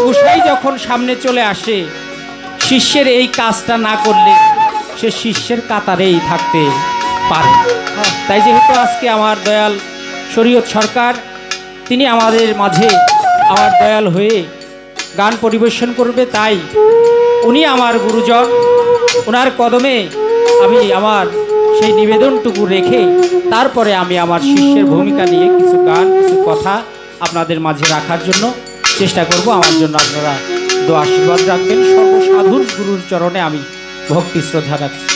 গুরুমশাই যখন সামনে চলে আসে, শিষ্যের এই কাজটা না করলে সে শিষ্যের কাতারেই থাকতে পারে। তাই যেহেতু আজকে আমার দয়াল শরীয়ত সরকার তিনি আমাদের মাঝে আমার দয়াল হয়ে গান পরিবেশন করবে, তাই উনি আমার গুরুজন, ওনার কদমে আমি আমার সেই নিবেদনটুকু রেখে তারপরে আমি আমার শিষ্যের ভূমিকা নিয়ে কিছু গান কিছু কথা আপনাদের মাঝে রাখার জন্য চেষ্টা করব। আমার জন্য আপনারা দোয়া আশীর্বাদ রাখবেন। সর্বসাধুর গুরুর চরণে আমি ভক্তি শ্রদ্ধা রাখছি।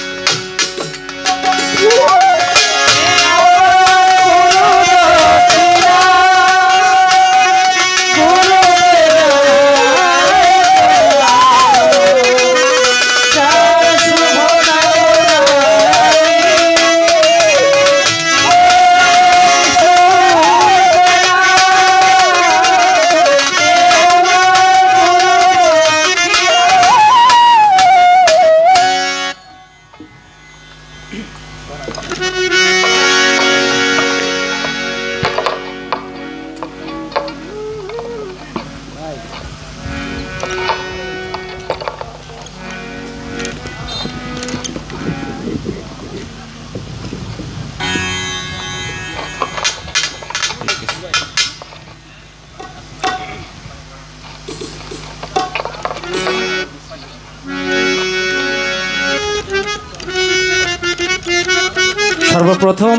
সর্বপ্রথম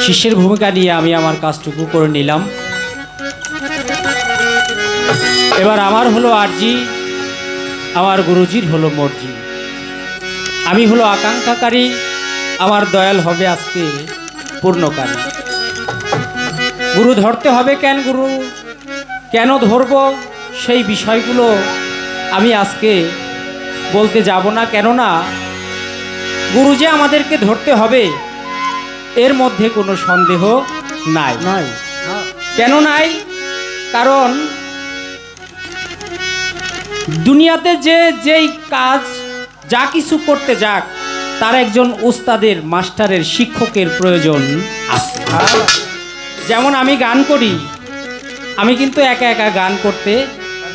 শিষ্যের ভূমিকা নিয়ে আমি আমার কাজটুকু করে নিলাম। এবার আমার হলো আরজি, আমার গুরুজির হলো মর্জি। আমি হলো আকাঙ্ক্ষাকারী, আমার দয়াল হবে আজকে পূর্ণকারী। গুরু ধরতে হবে কেন, গুরু কেন ধরব, সেই বিষয়গুলো আমি আজকে বলতে যাব না। কেননা গুরু যে আমাদেরকে ধরতে হবে এর মধ্যে কোনো সন্দেহ নাই। কেন নাই? কারণ দুনিয়াতে যেই কাজ যা কিছু করতে যাক তার একজন উস্তাদের, মাস্টারের, শিক্ষকের প্রয়োজন আছে। যেমন আমি গান করি, আমি কিন্তু একা একা গান করতে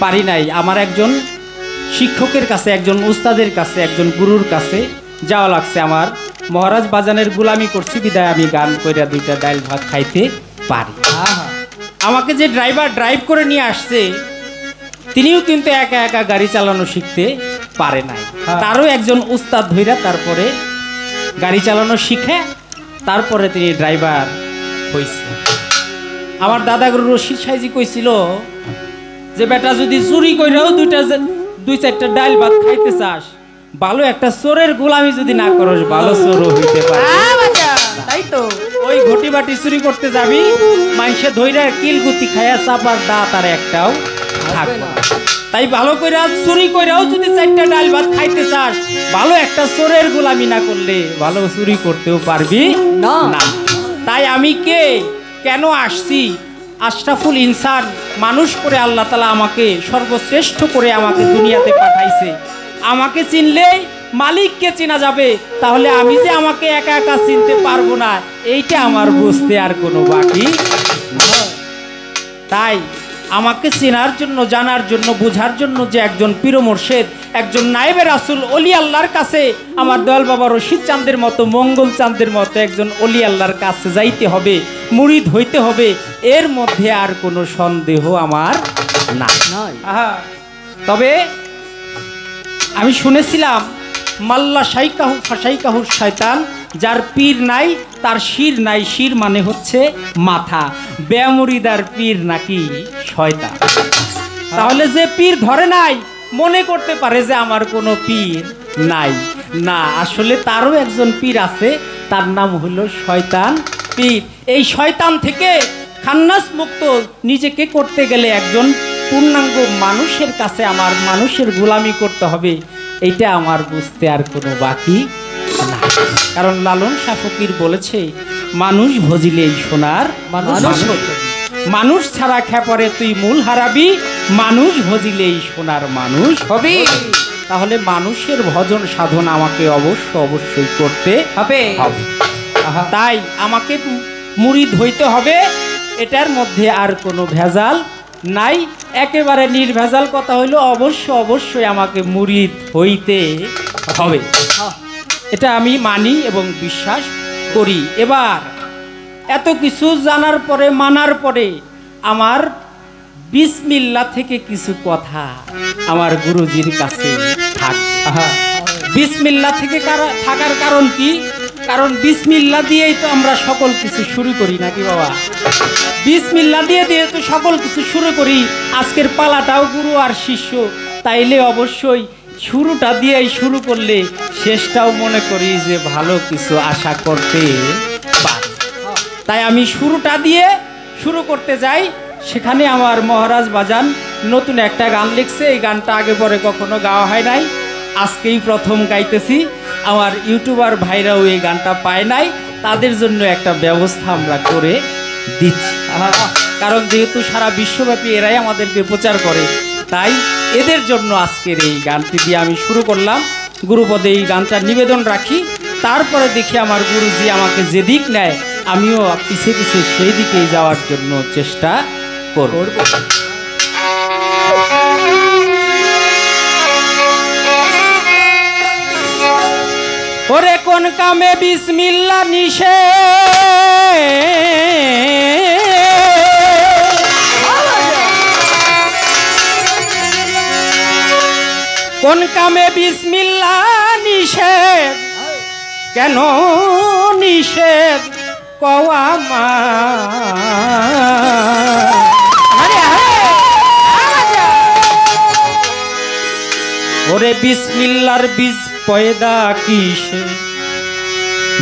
পারি নাই। আমার একজন শিক্ষকের কাছে, একজন উস্তাদের কাছে, একজন গুরুর কাছে যাওয়া লাগছে। আমার মহারাজ বাজানের গুলামি করছি বিদায় আমি গান কইরা দুইটা ডাইল ভাত খাইতে পারি। আমাকে যে ড্রাইভার ড্রাইভ করে নিয়ে আসছে তিনিও কিন্তু একা একা গাড়ি চালানো শিখতে পারে নাই। তারও একজন উস্তাদ ধইরা তারপরে গাড়ি চালানো শিখে তারপরে তিনি ড্রাইভার হইছে। আমার দাদা গুরু রশিদ সাইজি কইছিল যে বেটা যদি চুরি কইরাও দুই চারটা ডাইল ভাত খাইতে চাস, ভালো একটা চোরের গোলামি যদি না করস, ভালো চোরও হইতে পারে। তাই তো ওই ঘটি বাটি চুরি করতে যাবি, মাইসে ধইরা কিলগুতি খায়া চাপার দাঁত আর একটাও থাকবে। তাই ভালো কইরা চুরি কইরাও যদি চারটা ডাল ভাত খাইতে চাস, ভালো একটা চোরের গোলামি না করলে ভালো চুরি করতেও পারবি না। তাই আমি কে, কেন আসছি, আশরাফুল ইনসান মানুষ করে আল্লাহ তাআলা আমাকে সর্বশ্রেষ্ঠ করে আমাকে দুনিয়াতে পাঠাইছে। আমাকে চিনলেই মালিককে চেনা যাবে, তাহলে আমি যে আমাকে একা একা চিনতে পারবো না এইটা আমার বুঝতে আর কোনো বাকি। তাই আমাকে চেনার জন্য, জানার জন্য, বোঝার জন্য যে একজন পীর মুর্শিদ, একজন নায়েবে রাসূল ওলি আল্লাহর কাছে, আমার দয়াল বাবা রশিদ চাঁদের মতো, মঙ্গল চাঁদের মতো একজন ওলি আল্লাহর কাছে যাইতে হবে, মুরিদ হইতে হবে, এর মধ্যে আর কোনো সন্দেহ আমার নাই। তবে আমি শুনেছিলাম মাল্লা শাইকাহু ফাশাইকাহু শয়তান, যার পীর নাই তার শির নাই। শির মানে হচ্ছে মাথা। বেমুরিদার পীর নাকি শয়তান। তাহলে যে পীর ধরে নাই মনে করতে পারে যে আমার কোনো পীর নাই। না, আসলে তারও একজন পীর আছে, তার নাম হলো শয়তান পীর। এই শয়তান থেকে খান্নাস মুক্ত নিজেকে করতে গেলে একজন পূর্ণাঙ্গ মানুষের কাছে আমার মানুষের গোলামি করতে হবে, এইটা আমার বুঝতে আর কোনো বাকি না। কারণ লালন শাহ ফকির বলেছে, মানুষ ভজিলেই সোনার মানুষ, মানুষ ছাড়া খেপরে তুই মূল হারাবি, মানুষ ভজিলেই সোনার মানুষ হবি। তাহলে মানুষের ভজন সাধন আমাকে অবশ্যই করতে হবে। তাই আমাকে মুরিদ হইতে হবে, এটার মধ্যে আর কোনো ভেজাল নাই, একেবারে নির্ভেজাল কথা হইল অবশ্যই আমাকে মুরিদ হইতে হবে, এটা আমি মানি এবং বিশ্বাস করি। এবার এত কিছু জানার পরে মানার পরে আমার বিসমিল্লাহ থেকে কিছু কথা আমার গুরুজির কাছে থাকবে। বিসমিল্লাহ থেকে থাকার কারণ কি? কারণ বিসমিল্লাহ দিয়েই তো আমরা সকল কিছু শুরু করি নাকি বাবা? বিসমিল্লাহ দিয়ে তো সকল কিছু শুরু করি। আজকের পালাটাও গুরু আর শিষ্য, তাইলে অবশ্যই শুরুটা দিয়েই শুরু করলে শেষটাও মনে করি যে ভালো কিছু আশা করতে পারি। তাই আমি শুরুটা দিয়ে শুরু করতে যাই। সেখানে আমার মহারাজ বাজান নতুন একটা গান লিখছে, এই গানটা আগে পরে কখনো গাওয়া হয় নাই, আজকেই প্রথম গাইতেছি। আমার ইউটিউবার ভাইরাও এই গানটা পায় নাই, তাদের জন্য একটা ব্যবস্থা আমরা করে দিচ্ছি। কারণ যেহেতু সারা বিশ্বব্যাপী এরাই আমাদেরকে প্রচার করে, তাই এদের জন্য আজকের এই গানটি দিয়ে আমি শুরু করলাম। গুরুপদে এই গানটা নিবেদন রাখি, তারপরে দেখি আমার গুরুজি আমাকে যেদিক নেয় আমিও পিছে পিছে সেই দিকেই যাওয়ার জন্য চেষ্টা করব। ওরে কোন কামে বিসমিল্লাহ নিষেধ, কোন কামে বিসমিল্লাহ নিষেধ, কেন নিষেধ কওয়া মা। ওরে বিসমিল্লাহর বীজ পয়দা কিসে,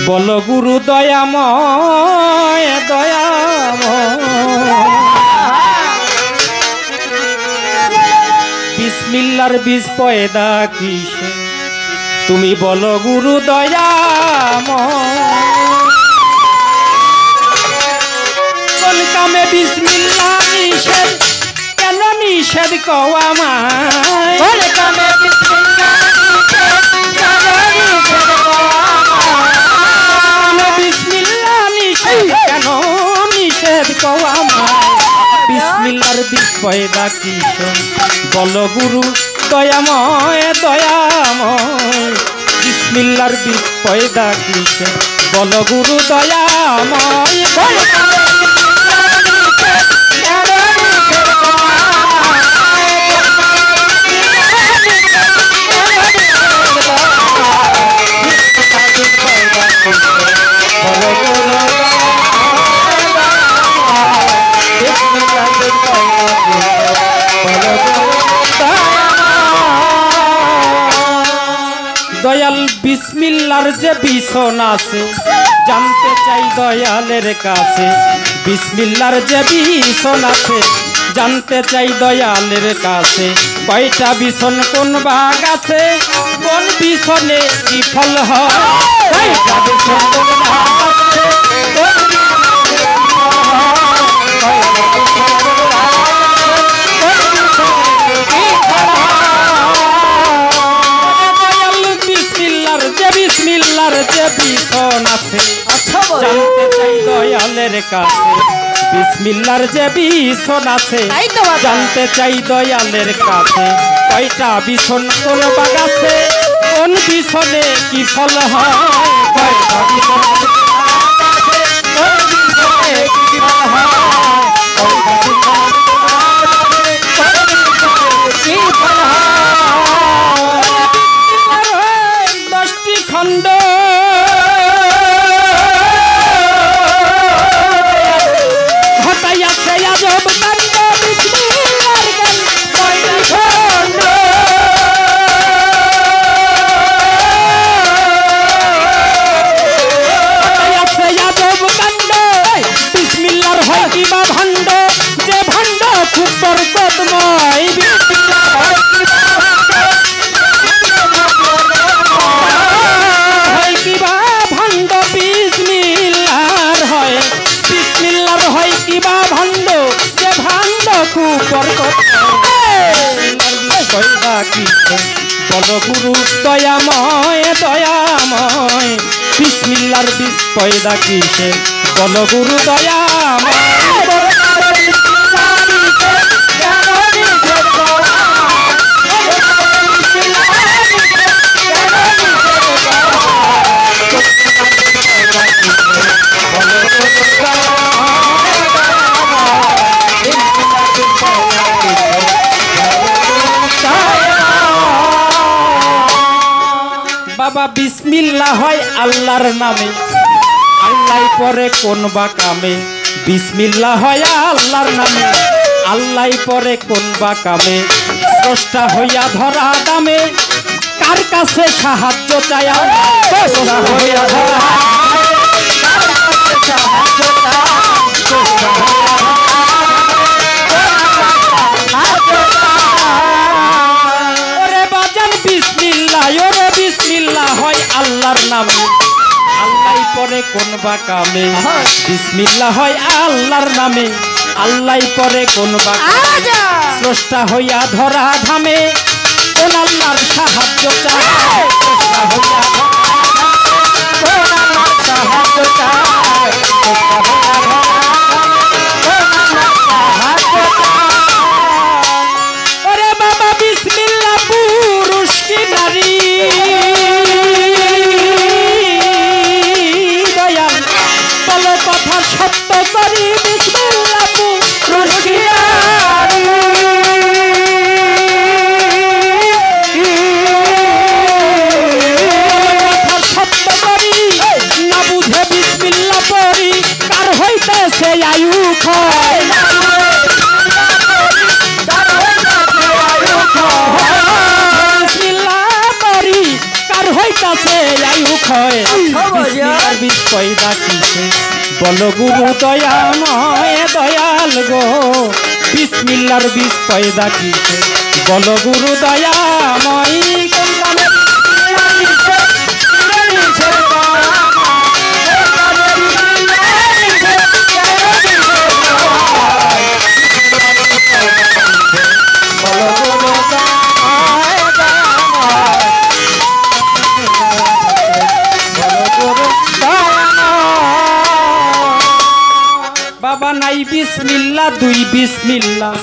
বল গুরু দয়াময় দয়াময়। বিসমিল্লাহর বীজ পয়দা কিসে, তুমি বলো গুরু দয়াময়। কোন কামে বিসমিল্লাহ নিষেধ, কেন নিষেধ কওয়া মায়। কোন কামে বিসমিল্লাহ নিষেধ, কেন নিষেধ কওয়া মায়। বিসমিল্লাহ নিষেধ, কেন নিষেধ কওয়া মায়। বিসমিল্লাহর বীজ পয়দা কিসে, বলো গুরু দয়াময় দয়াময়। বিসমিল্লাহর বীজ পয়দা কিসে, বলো গুরু দয়াময়। দয়াল বিসমিল্লাহর যে ভীষণ আছে, জানতে চাই দয়ালের কাছে। বিসমিল্লাহর যে ভীষণ আছে, জানতে চাই দয়ালের কাছে। কয়টা ভীষণ কোন ভাগ আছে, কোন ভীষণে কি ফল হয়। কয়টা ভীষণ কোন ভাগ আছে, কোন বিসমিল্লাহর যে ভীষণ আছে, জানতে চাই দয়ালের কাছে। বিসমিল্লাহর যে ভীষণ আছে, জানতে চাই দয়ালের কাছে। কয়টা ভীষণ কোন ভাগ আছে, কোন ভীষণে কি ফল হয়। কয়টা ভীষণ কোন ভীষণে কি ফল হয়। কয়টা ভীষণ কি ফল হয়। 10টি খণ্ড ঘটাইয়াছে আজব কাণ্ড। বিসমিল্লাহর গান 10টি খণ্ড ঘটাইয়াছে আজব কাণ্ড। বিসমিল্লাহর হয় কিবা ভণ্ড, যে ভণ্ড খুব বরকতময়। বিসমিল্লাহর হয় কিবা ভণ্ড, বিসমিল্লাহর হয়। বিসমিল্লাহর হয় কিবা ভণ্ড, যে ভণ্ড খুব বলো গুরু দয়াময় দয়াময়। বিসমিল্লাহর বীজ পয়দা কিসে, বলো গুরু দয়াময়। বিসমিল্লাহ হয় আল্লাহর নামে, আল্লাহ পরে কোন বা কামে। বিসমিল্লাহ হয় আল্লাহর নামে, আল্লাহ পরে কোন বা কামে। স্রষ্টা হইয়া ধরা দামে, কার কাছে সাহায্য চাই? স্রষ্টা হইয়া ধরা ওরে বাজান বিসমিল্লাহ, ওরে বিসমিল্লাহ হয় আল্লাহর নামে, আল্লাহ পরে কোন বা কামে। বিসমিল্লাহ হয় আল্লাহর নামে, আল্লাহ পরে কোন বা কামে। স্রষ্টা হইয়া ধরা ধামে, কোন আল্লাহর সাহায্য চায়? স্রষ্টা হইয়া কোন আল্লাহর সাহায্য চায়? ওরে বাবা বিসমিল্লাহ পুরুষ কি নারী, দয়াল বলো কথা সত্য করি। বিসমিল্লাহ পুরুষ কি নারী, কথা সত্য করি, না বুঝে বিসমিল্লাহ পড়ি, কার হইতেছে আয়ু ক্ষয়। বলো গুরু দয়াময় দয়াল গো, বিসমিল্লার বীজ পয়দা কিসে? বলো গুরু দয়াময় বাবা নাই বিসমিল্লাহ দুই বিসমিল্লাহ,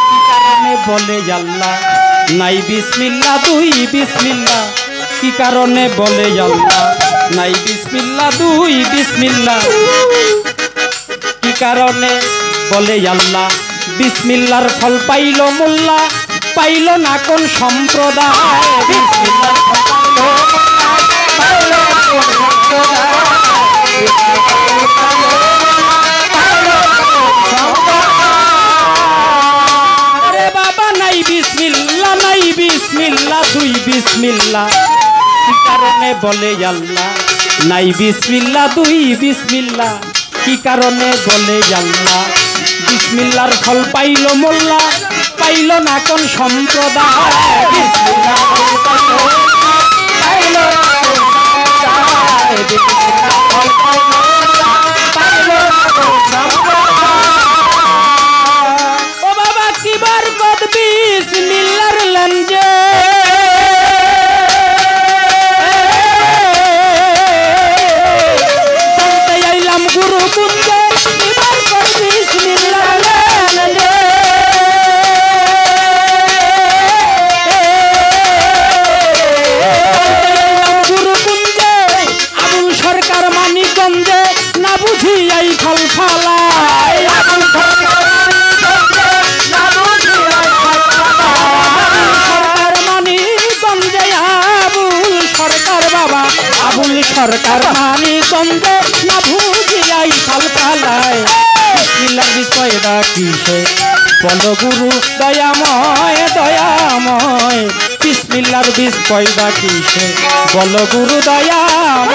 কি কারণে বলে আল্লাহ? নাই বিসমিল্লাহ দুই বিসমিল্লাহ, কি কারণে বলে আল্লাহ? নাই বিসমিল্লাহ দুই বিসমিল্লাহ, কি কারণে বলে আল্লাহ? বিসমিল্লার ফল পাইল মোল্লা, পাইল না কোন সম্প্রদায়। বিসমিল্লার ফল পাইল কোন সম্প্রদায়। বিসমিল্লাহ দুই বিসমিল্লাহ, কি কারণে বলে আল্লাহ? নাই বিসমিল্লাহ দুই বিসমিল্লাহ, কি কারণে বলে আল্লাহ? বিসমিল্লার ফল পাইল মোল্লা, পাইল না কোন সম্প্রদায়। বিসমিল্লার ফল পাইল ও বাবা কিবার কদ বিসমিল্লার লঞ্জে, জানতে আইলাম গুরু কুঞ্জে, কিবার কদ বিসমিল্লার লঞ্জে। গুরু কুঞ্জে আবুল সরকার মানিকগঞ্জে, না বুঝি এই ফল ফালাই। আবুল সরকার আবুল সরকার মানিকগঞ্জে, না ভুজিয়াই ফল ফালায়। বিসমিল্লাহ বীজ পয়দা কিসে? বলো গুরু দয়াময় দয়াময়, বিসমিল্লার বীজ পয়দা কিসে? বলো গুরু দয়াময়।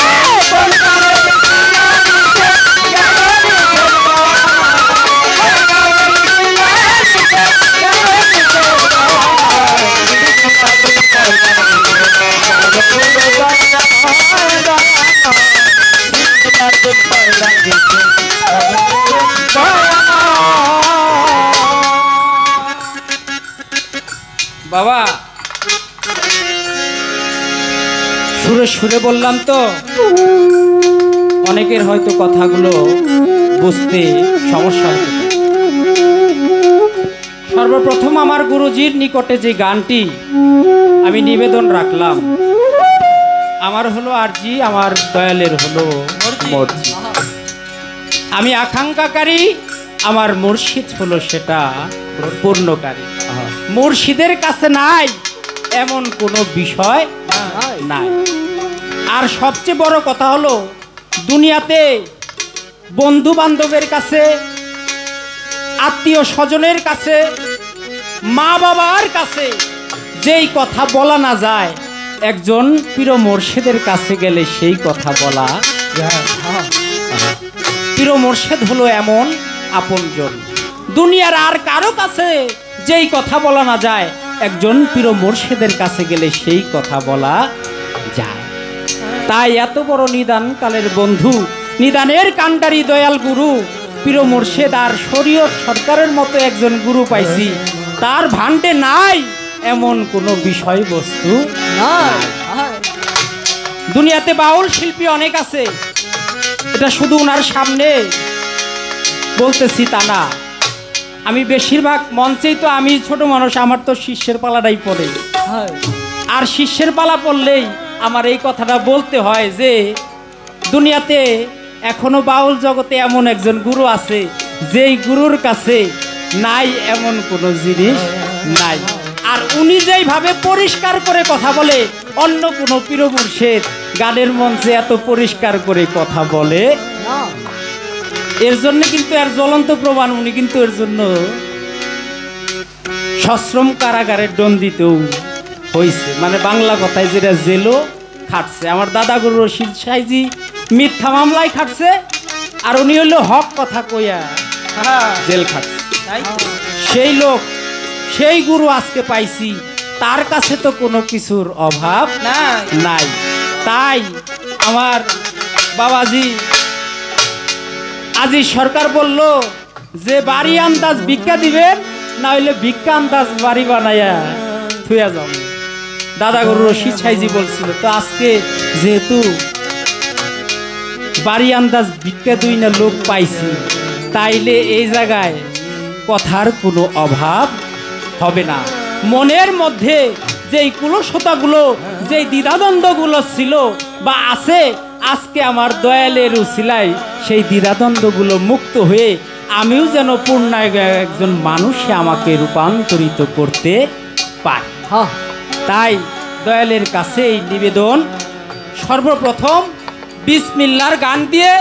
বাবা সুরে সুরে বললাম তো, অনেকের হয়তো কথাগুলো বুঝতে সমস্যা হতে পারে। সর্বপ্রথম আমার গুরুজির নিকটে যে গানটি আমি নিবেদন রাখলাম, আমার হলো আরজি, আমার দয়ালের হলো মর্জি। আমি আকাঙ্ক্ষাকারী, আমার মুর্শিদ হলো সেটা পূর্ণকারী। মুর্শিদের কাছে নাই এমন কোনো বিষয় নাই। আর সবচেয়ে বড় কথা হলো দুনিয়াতে বন্ধু বান্ধবের কাছে, আত্মীয় স্বজনের কাছে, মা বাবার কাছে যেই কথা বলা না যায়, একজন পীর মোর্শেদের কাছে গেলে সেই কথা বলা যায়। পীর মোর্শেদ হলো এমন আপনজন, দুনিয়ার আর কারো কাছে যেই কথা বলা না যায়, একজন পীর মোর্শেদের কাছে গেলে সেই কথা বলা যায়। তাই এত বড় নিদান কালের বন্ধু, নিদানের কান্ডারি দয়াল গুরু পীর মোর্শেদ আর শরীয়ত সরকারের মতো একজন গুরু পাইছি, তার ভান্ডে নাই এমন কোনো বিষয়বস্তু নাই। দুনিয়াতে বাউল শিল্পী অনেক আছে, এটা শুধু ওনার সামনে বলতেছি তা না। আমি বেশিরভাগ মঞ্চেই তো আমি ছোট মানুষ, আমার তো শিষ্যের পালাটাই পড়ে, আর শিষ্যের পালা পড়লেই আমার এই কথাটা বলতে হয় যে দুনিয়াতে এখনো বাউল জগতে এমন একজন গুরু আছে, যেই গুরুর কাছে নাই এমন কোনো জিনিস নাই। আর উনি যেইভাবে পরিষ্কার করে কথা বলে, অন্য কোনো পীর মুর্শিদ গানের মঞ্চে এত পরিষ্কার করে কথা বলে না। এর জন্য কিন্তু এর জ্বলন্ত প্রমাণ, উনি কিন্তু এর জন্য সশ্রম কারাগারে দণ্ডিতও হয়েছে, মানে বাংলা কথায় যেটা জেলও খাটছে। আমার দাদা গুরু রশিদ সাইজি মিথ্যা মামলায় খাটছে, আর উনি হইলো হক কথা কইয়া জেল খাটছে। সেই লোক, সেই গুরু আজকে পাইছি, তার কাছে তো কোনো কিছুর অভাব নাই। তাই আমার বাবাজি আজি সরকার বলল যে বাড়ি আন্দাজ ভিক্ষা দিবেন, না হইলে ভিক্ষা আন্দাজ বাড়ি বানাইয়া থুয়া যাও। দাদা গুরু রশিদ সাইজি বলছিল, তো আজকে যেহেতু বাড়ি আন্দাজ ভিক্ষা দুই না লোক পাইছি, তাইলে এই জায়গায় কথার কোনো অভাব হবে না। মনের মধ্যে যেই কুলসতাগুলো, যেই দ্বিধাদ্বন্দ্বগুলো ছিল বা আছে, আজকে আমার দয়ালের উসিলায় সেই দ্বিধাদ্বন্দ্বগুলো মুক্ত হয়ে আমিও যেন পূর্ণাঙ্গ একজন মানুষে আমাকে রূপান্তরিত করতে পারি। তাই দয়ালের কাছে এই নিবেদন, সর্বপ্রথম বিসমিল্লাহর গান দিয়ে,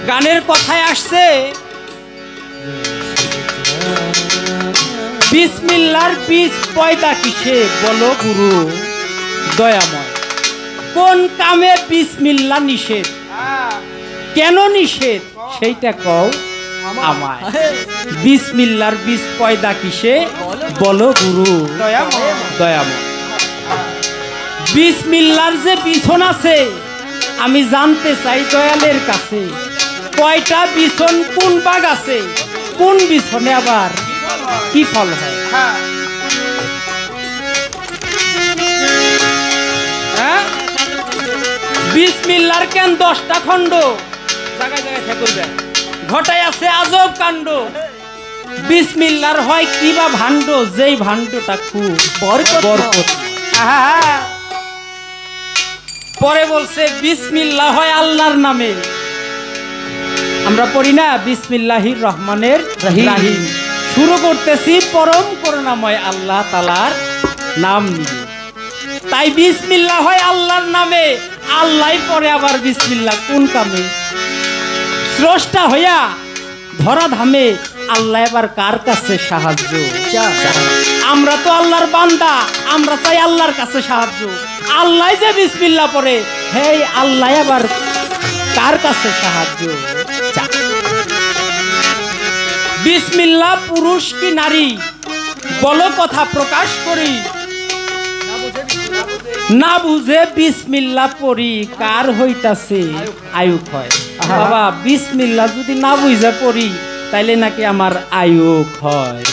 গানের কথায় আসছে বিসমিল্লাহর বীজ পয়দা কিসে বলো গুরু দয়াময়, কোন কামে বিসমিল্লাহ নিষেধ, কেন নিষেধ সেইটা কও আমায়। বিসমিল্লাহর বীজ পয়দা কিসে বলো গুরু দয়াময়। বিসমিল্লাহর যে বিছন আছে, আমি জানতে চাই দয়ালের কাছে, কয়টা বিছন কোন বাগ আছে, কোন বিছনে আবার কি ফল হয়। বিসমিল্লাহর কেন 10টা খণ্ড, জায়গায় জায়গায় ঠাকুর ঘটায় আছে আজব কাণ্ড। বিসমিল্লাহর হয় কি বা ভাণ্ড, যেই ভাণ্ডটা খুব বরকত। পরে বলছে বিসমিল্লাহ হয় আল্লাহর নামে, আমরা পড়ি না বিসমিল্লাহির রহমানের রহিম, শুরু করতেছি পরম করুণাময় আল্লাহ তাআলার নাম নিয়ে। তাই বিসমিল্লাহ হয় আল্লাহর নামে, আল্লাহ পরে আবার বিসমিল্লাহ কোন কামে। স্রষ্টা হইয়া ধরা ধামে আল্লাহ এবার কার কাছে সাহায্য? আমরা তো আল্লাহর বান্দা, আমরা চাই আল্লাহর কাছে সাহায্য। আল্লাহ যে বিসমিল্লাহ পরে, হে আল্লাহ আবার কার কাছে সাহায্য? বিসমিল্লাহ পুরুষ কি নারী বলো কথা প্রকাশ করি, না বুঝে বিসমিল্লাহ পড়ি কার হইতাছে আয়ু হয়। বাবা বিসমিল্লাহ যদি না বুঝে পড়ি তাইলে নাকি আমার আয়ু হয়।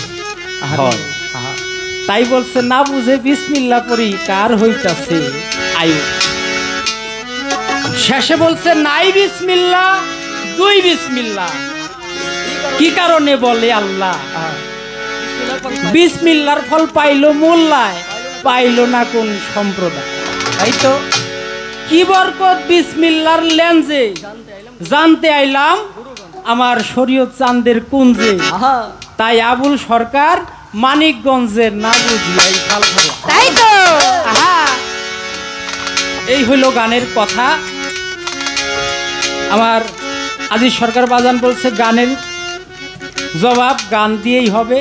তাই বলছে না বুঝে বিসমিল্লাহ পড়ি কার হইতাছে আয়ু। শেষে বলছে নাই বিসমিল্লাহ দুই বিসমিল্লাহ, কি কারণে বলে আল্লাহ? বিসমিল্লাহর ফল পাইলো মোল্লায়, পাইলো না কোন সম্প্রদায়। তাই তো কি বরকত বিসমিল্লাহর লেন্সে, জানতে আইলাম আমার শরীয়ত চাঁদের কুঞ্জে। তাই আবুল সরকার মানিকগঞ্জের না বুঝলাই ফাল। তাই তো এই হইল গানের কথা। আমার আজিজ সরকার বাজান বলছে গানের জবাব গান দিয়েই হবে।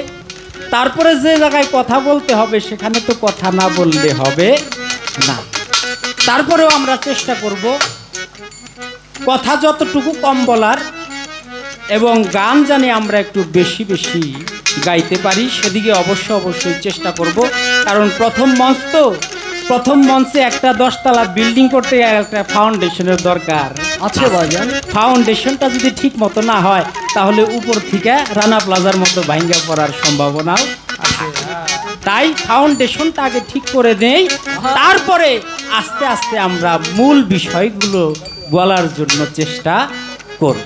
তারপরে যে জায়গায় কথা বলতে হবে সেখানে তো কথা না বললে হবে না। তারপরেও আমরা চেষ্টা করব কথা যতটুকু কম বলার এবং গান জানি আমরা একটু বেশি বেশি গাইতে পারি সেদিকে অবশ্যই চেষ্টা করব। কারণ প্রথম মঞ্চ তো, প্রথম মঞ্চে একটা 10 তলা বিল্ডিং করতে একটা ফাউন্ডেশনের দরকার আছে বাজান। ফাউন্ডেশনটা যদি ঠিক মতো না হয় তাহলে উপর থেকে রানা প্লাজার মতো ভাঙ্গা পড়ার সম্ভাবনাও আছে। তাই ফাউন্ডেশনটা আগে ঠিক করে দেই, তারপরে আস্তে আস্তে আমরা মূল বিষয়গুলো বলার জন্য চেষ্টা করব।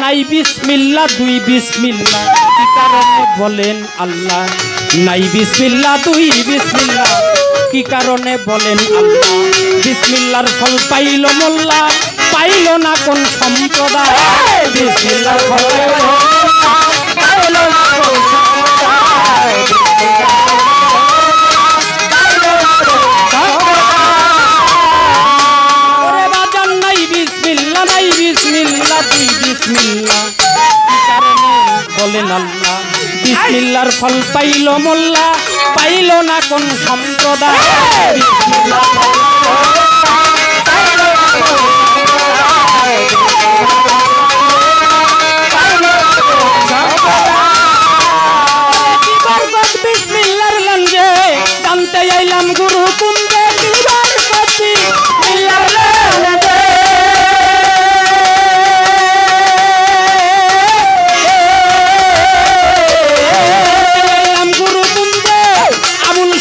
নাই বিসমিল্লাহ দুই বিসমিল্লাহ কি কারণে বলেন আল্লাহ। নাই বিসমিল্লাহ দুই বিসমিল্লাহ কি কারণে বলেন আল্লাহ। বিসমিল্লাহর ফল পাইল মোল্লা, পাইল না কোন সম্প্রদায়। বিসমিল্লাহর ফল পাইল না কোন সম্প্রদায়। ওরে বাজান নাই বিসমিল্লাহ, নাই বিসমিল্লাহ দুই বিসমিল্লাহ কি কারণে বলেন আল্লাহ। বিসমিল্লাহর ফল পাইল মোল্লা, পাইল না কোন সম্প্রদায়। বিসমিল্লাহ বিসমিল্লাহর লঞ্জে জানতে আইলাম গুরু কুঞ্জে দিবার কতি বিসমিল্লাহর লঞ্জে।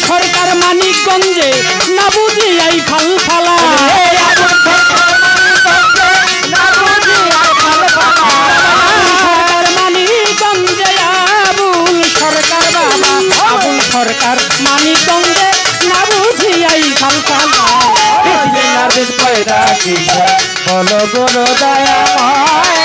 সরকার মানিকগঞ্জে না বুঝি এই ফাল ফালা। সরকার মানিকগঞ্জে আবুল সরকার বাবা, আবুল সরকার মানিকগঞ্জে না বুঝি এই ফাল ফালা। বলো গুরু দয়াময়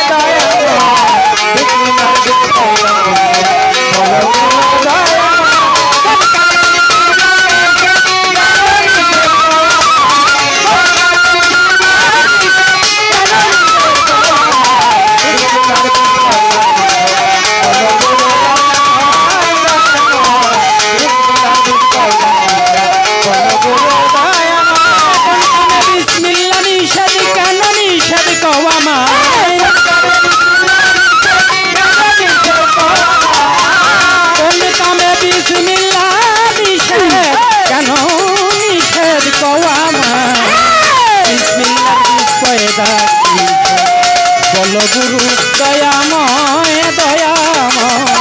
বলো গুরু দয়াময় দয়াময়।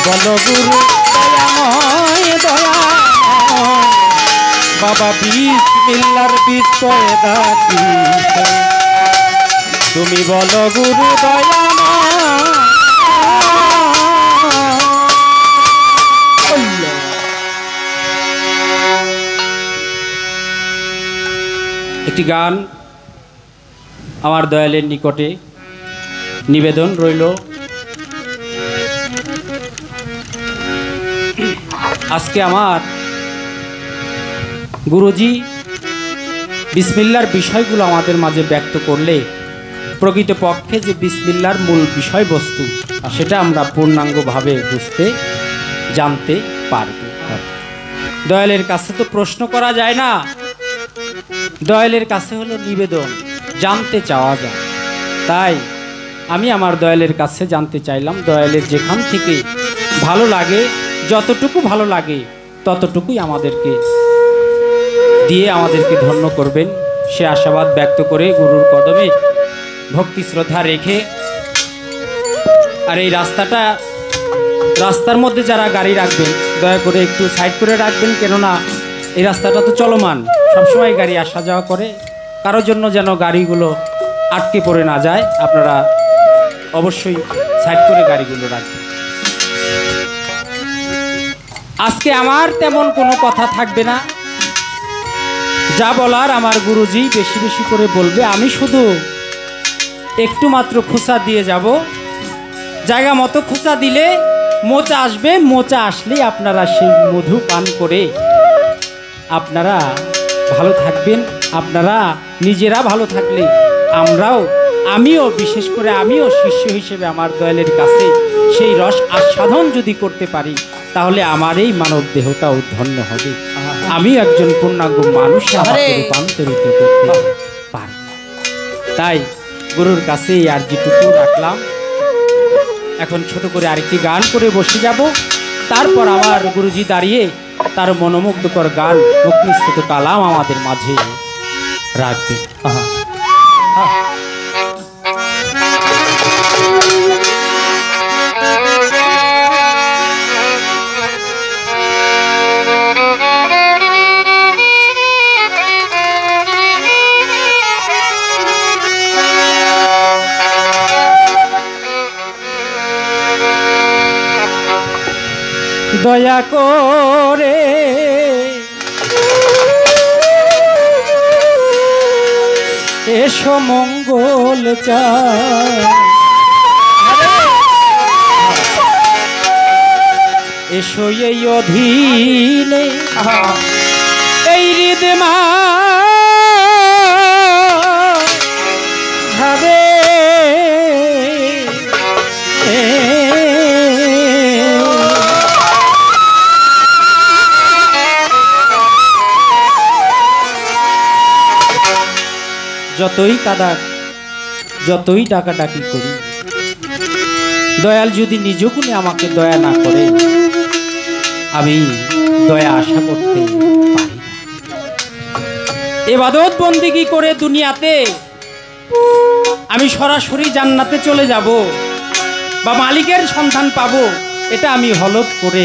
বলো গুরু দয়াময় দয়াময়। বাবা বিসমিল্লাহর বিস্ময়দা তুমি বলো গুরু দয়াময়। একটি গান আমার দয়ালের নিকটে নিবেদন রইল। আজকে আমার গুরুজি বিসমিল্লাহর বিষয়গুলো আমাদের মাঝে ব্যক্ত করলে প্রকৃতপক্ষে যে বিসমিল্লাহর মূল বিষয়বস্তু সেটা আমরা পূর্ণাঙ্গভাবে বুঝতে জানতে পারব। দয়ালের কাছে তো প্রশ্ন করা যায় না, দয়ালের কাছে হলো নিবেদন, জানতে চাওয়া যায়। তাই আমি আমার দয়ালের কাছে জানতে চাইলাম, দয়ালের যেখান থেকে ভালো লাগে, যতটুকু ভালো লাগে ততটুকুই আমাদেরকে দিয়ে আমাদেরকে ধন্য করবেন সে আশাবাদ ব্যক্ত করে গুরুর কদমে ভক্তি শ্রদ্ধা রেখে। আর এই রাস্তার মধ্যে যারা গাড়ি রাখবেন দয়া করে একটু সাইড করে রাখবেন, কেননা এই রাস্তাটা তো চলমান, সবসময় গাড়ি আসা যাওয়া করে। কারোর জন্য যেন গাড়িগুলো আটকে পড়ে না যায়, আপনারা অবশ্যই সাইড করে গাড়িগুলো রাখবেন। আজকে আমার তেমন কোনো কথা থাকবে না, যা বলার আমার গুরুজি বেশি বেশি করে বলবে, আমি শুধু একটু মাত্র খোঁচা দিয়ে যাব। জায়গা মতো খোঁচা দিলে মোচা আসবে, মোচা আসলেই আপনারা সেই মধু পান করে আপনারা ভালো থাকবেন। আপনারা নিজেরা ভালো থাকলে আমিও বিশেষ করে আমিও শিষ্য হিসেবে আমার দয়ালের কাছে সেই রস আস্বাদন যদি করতে পারি, তাহলে আমার এই মানব দেহটাও ধন্য হবে। আমি একজন পূর্ণাঙ্গ মানুষ আমাকে রূপান্তরিত করতে পারি। তাই গুরুর কাছে এই আরজিটুকু রাখলাম। এখন ছোট করে আরেকটি গান করে বসে যাব, তারপর আমার গুরুজি দাঁড়িয়ে তার মনোমুগ্ধকর গান মুখনিসৃত কালাম আমাদের মাঝে রাখবে। দয়া করে এসো মঙ্গল চায়, এসো এই অধীনে এই হৃদমা ভাবে যতই কাদা যতই ডাকাডাকি করি, দয়াল যদি নিজ গুণে আমাকে দয়া না করে, আমি দয়া আশা করতে পারি না। ইবাদত বন্দেগী করে দুনিয়াতে আমি সরাসরি জান্নাতে চলে যাব বা মালিকের সন্ধান পাবো, এটা আমি হলফ করে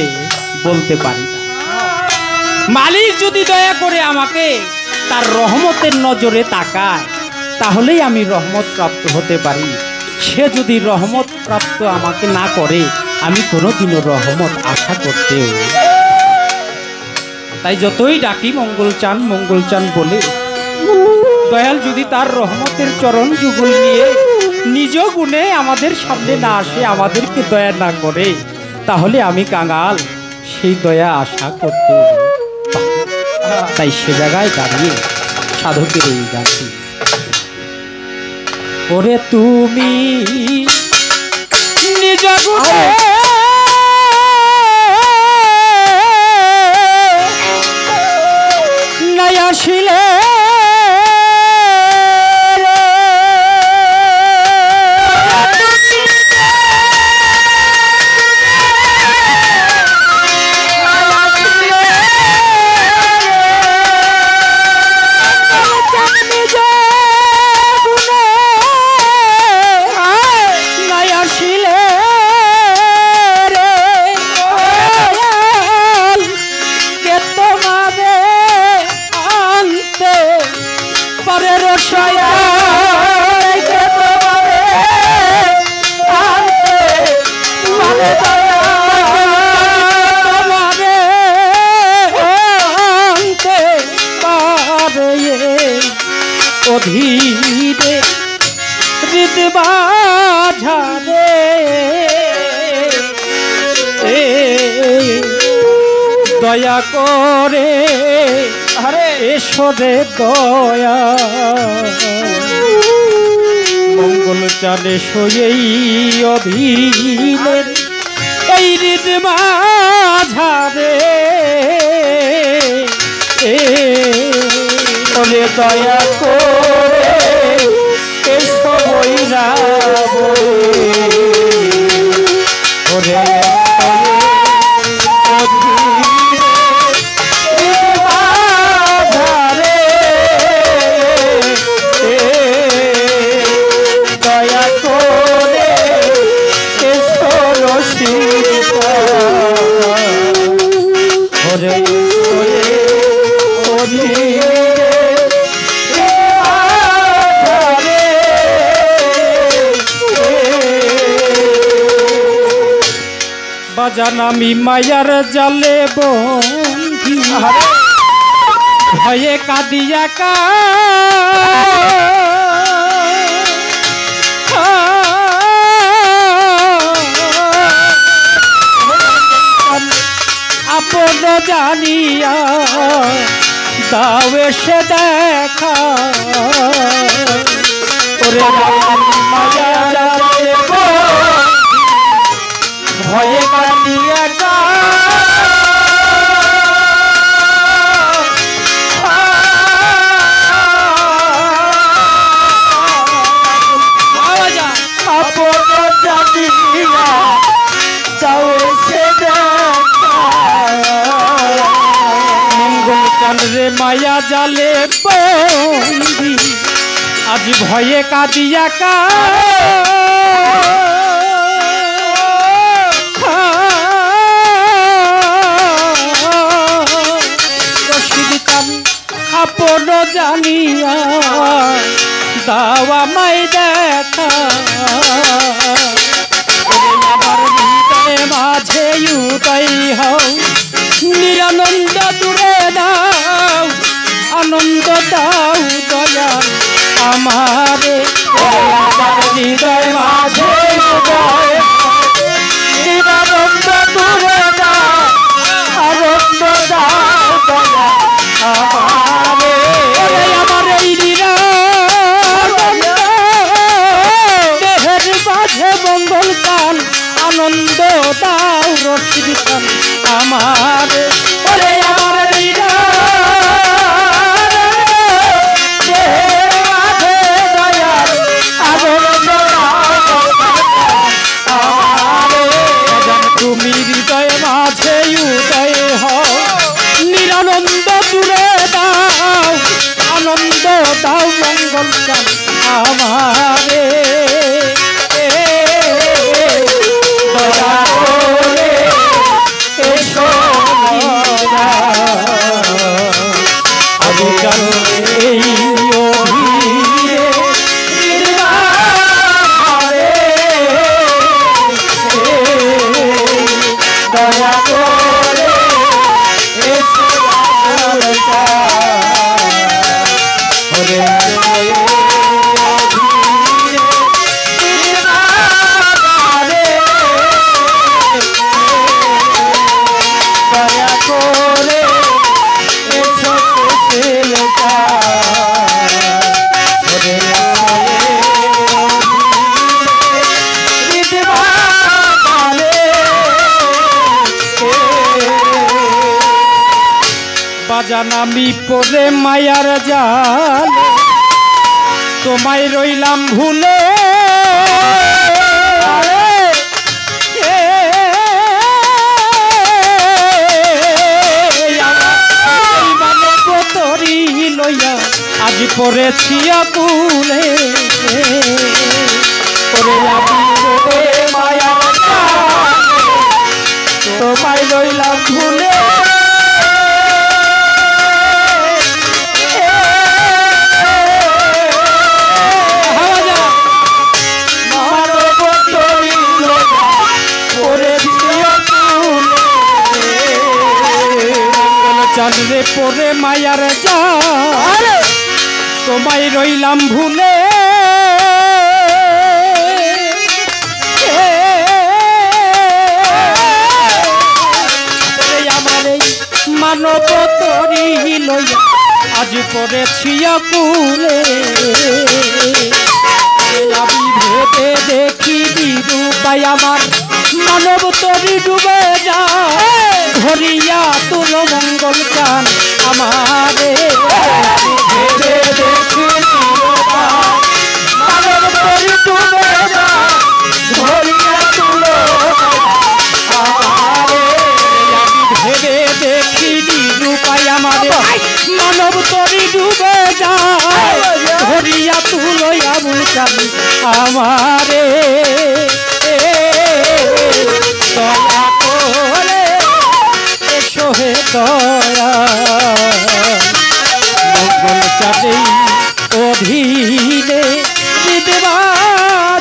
বলতে পারি না। মালিক যদি দয়া করে আমাকে তার রহমতের নজরে তাকায়, তাহলেই আমি রহমত প্রাপ্ত হতে পারি। সে যদি রহমত প্রাপ্ত আমাকে না করে, আমি কোনোদিনও রহমত আশা করতেও। তাই যতই ডাকি মঙ্গল চান বলে, দয়াল যদি তার রহমতের চরণ যুগল নিয়ে নিজ গুণে আমাদের সামনে না আসে, আমাদেরকে দয়া না করে, তাহলে আমি কাঙাল, সেই দয়া আশা করতে। তাই সে জায়গায় দাঁড়িয়ে সাধকের এই গানটি, ওরে তুমি নিজ গুণে নাই আসিলে অধীরে হৃদবাঝারে দয়া করে আরে এসরে দয়া মঙ্গল চালে সই অধীনের এই হৃদবাঝারে বলে দয়া করে এসো বৈরা ওরে দয়া করে এসো রসিকা ওরে ওরে বাজান আমি মায়ার জালে বন্ধি ভয়ে কাঁদিয়া আপন জানিয়া দাও এসে দেখা ওরে মায়া জালে ভয়ে কাঁদিয়া রে মায়া জালে বন্দি আজ ভয়ে কাঁদিয়া আপন জানিয়া দাওয়া মাই দেখা আমার হৃদয়ে মাঝে উদয় হও নিরানন্দ দূরে দাও আনন্দ দাও দয়াল আমারে আমার হৃদয় মাঝে উদয় নিরানন্দ দূরে দাও আনন্দ দাও দয়াল আমারে আমার এই দেহের মাঝে মঙ্গল কান আনন্দ দাও রশিদ খান আমার ওরে আমার তুমি হৃদয় মাঝে উদয় হও নিরানন্দ দূরে দাও আনন্দ দাও মঙ্গল গান আমারে দয়া করে এসো আজকাল এই দয়া করে এসো বাজান আমি পরে মায়ার জাল তোমায় রইলাম ভুলে তরি লইয়া আজ পড়েছি আকুলে মায়ার তোমায় রইলাম ভুলে চাঁদরে পরে মায়ার জাল তোমায় রইলাম ভুলে আমার এই মানব তরি লইয়া আজ পড়েছি আকুলে আমি ভেবে দেখি বিরূপাই আমার মানব তরি ডুবে যায় ধরিয়া তুল মঙ্গল চান আমারে ভেবে দেখি মানব তরি ডুবে যায় ধরিয়া তুল আমারে আমি ভেবে দেখি বিরূপাই আমারে মানব তরি ডুবে যায় ধরিয়া তুল আবুল চান আমারে দয়া করে এসো হে দয়া মঙ্গল চাঁদেই অধীনে বিদ্যা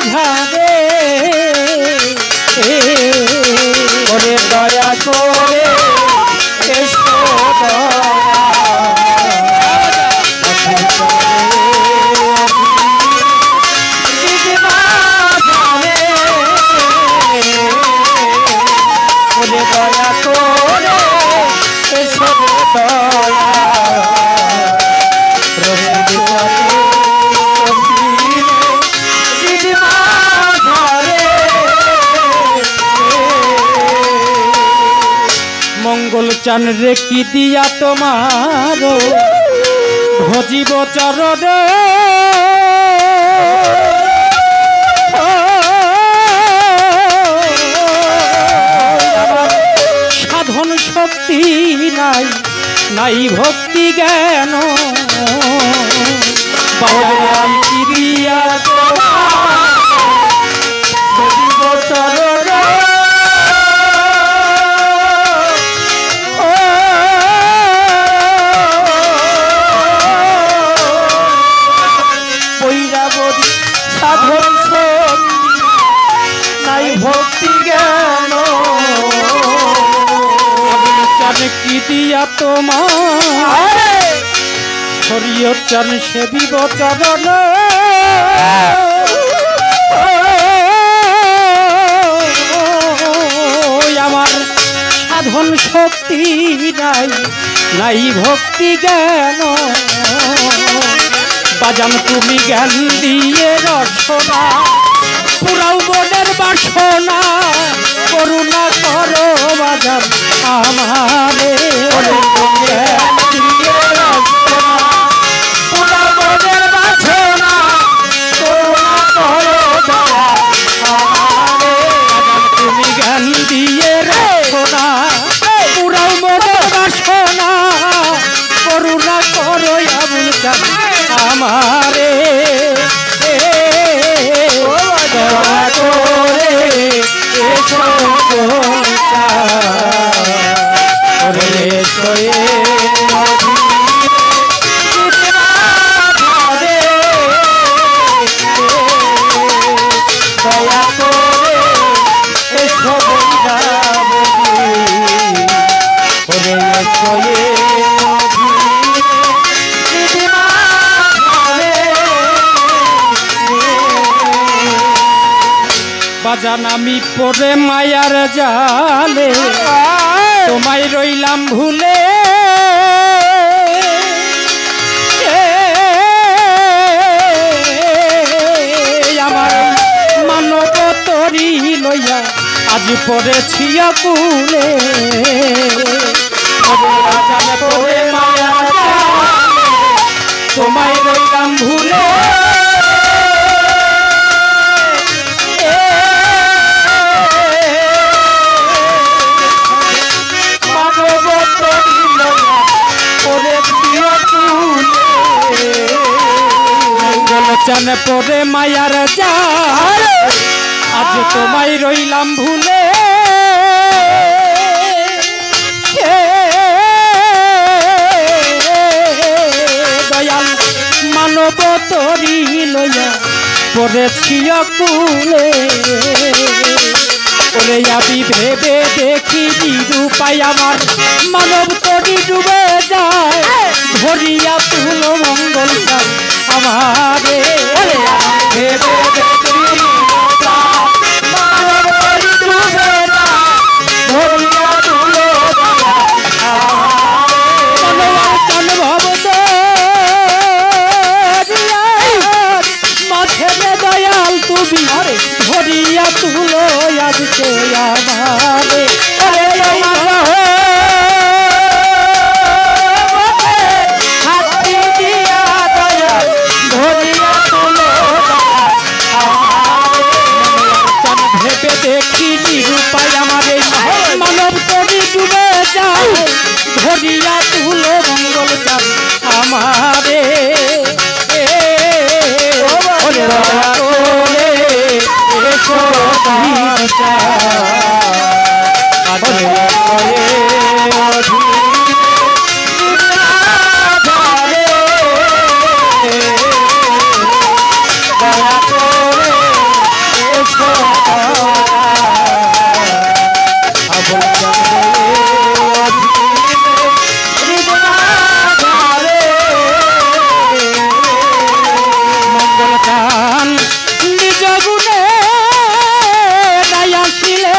ঝাড়ে চান রে কি দিয়া তোমার ভজিব চরণে সাধন শক্তি নাই নাই ভক্তি জ্ঞান কি দিয়া ভজিব চরণে ভক্তি জ্ঞান কি দিয়া তোমার শরীয়ত চান সেবিব চরণ আমার সাধন শক্তি নাই নাই ভক্তি জ্ঞান বাজান তুমি জ্ঞান দিয়ে রসনা পুরাও মনের বাসনা করুণা করো বাজান আমারে পুরাও মনের বাসনা করুণা করো আমারে তুমি জ্ঞান দিয়ে রসনা পুরাও মনের বাসনা করুণা করো আমারে বাজান আমি পরে মায়ার জালে তোমায় রইলাম ভুলে আমার মানব তরি লইয়া আজ পড়েছি কুলে পরে মায়ার তোমায় রইলাম ভুলে চান পরে মায়ার জাল আজ তোমায় রইলাম ভুলে দয়াল মানব তরি লইয়া পড়েছি কুলে ওরে আমি ভেবে দেখি নিরূপায় আমার মানব তরি ডুবে যায় ধরিয়া তুলো মঙ্গল চাই আমারে ভেবে দেখি মানব তরি ডুবে যায় ধরিয়া তুলো মনোবাচন ভবত মাঝে দয়াল তুমি ধরিয়া তুলো আজকে আমারে দেখি নিরূপায় আমাদের মানব তরি ডুবে যায় ধরিয়া তুলো মঙ্গল চান আমারে নিজ গুণে নাই আসিলে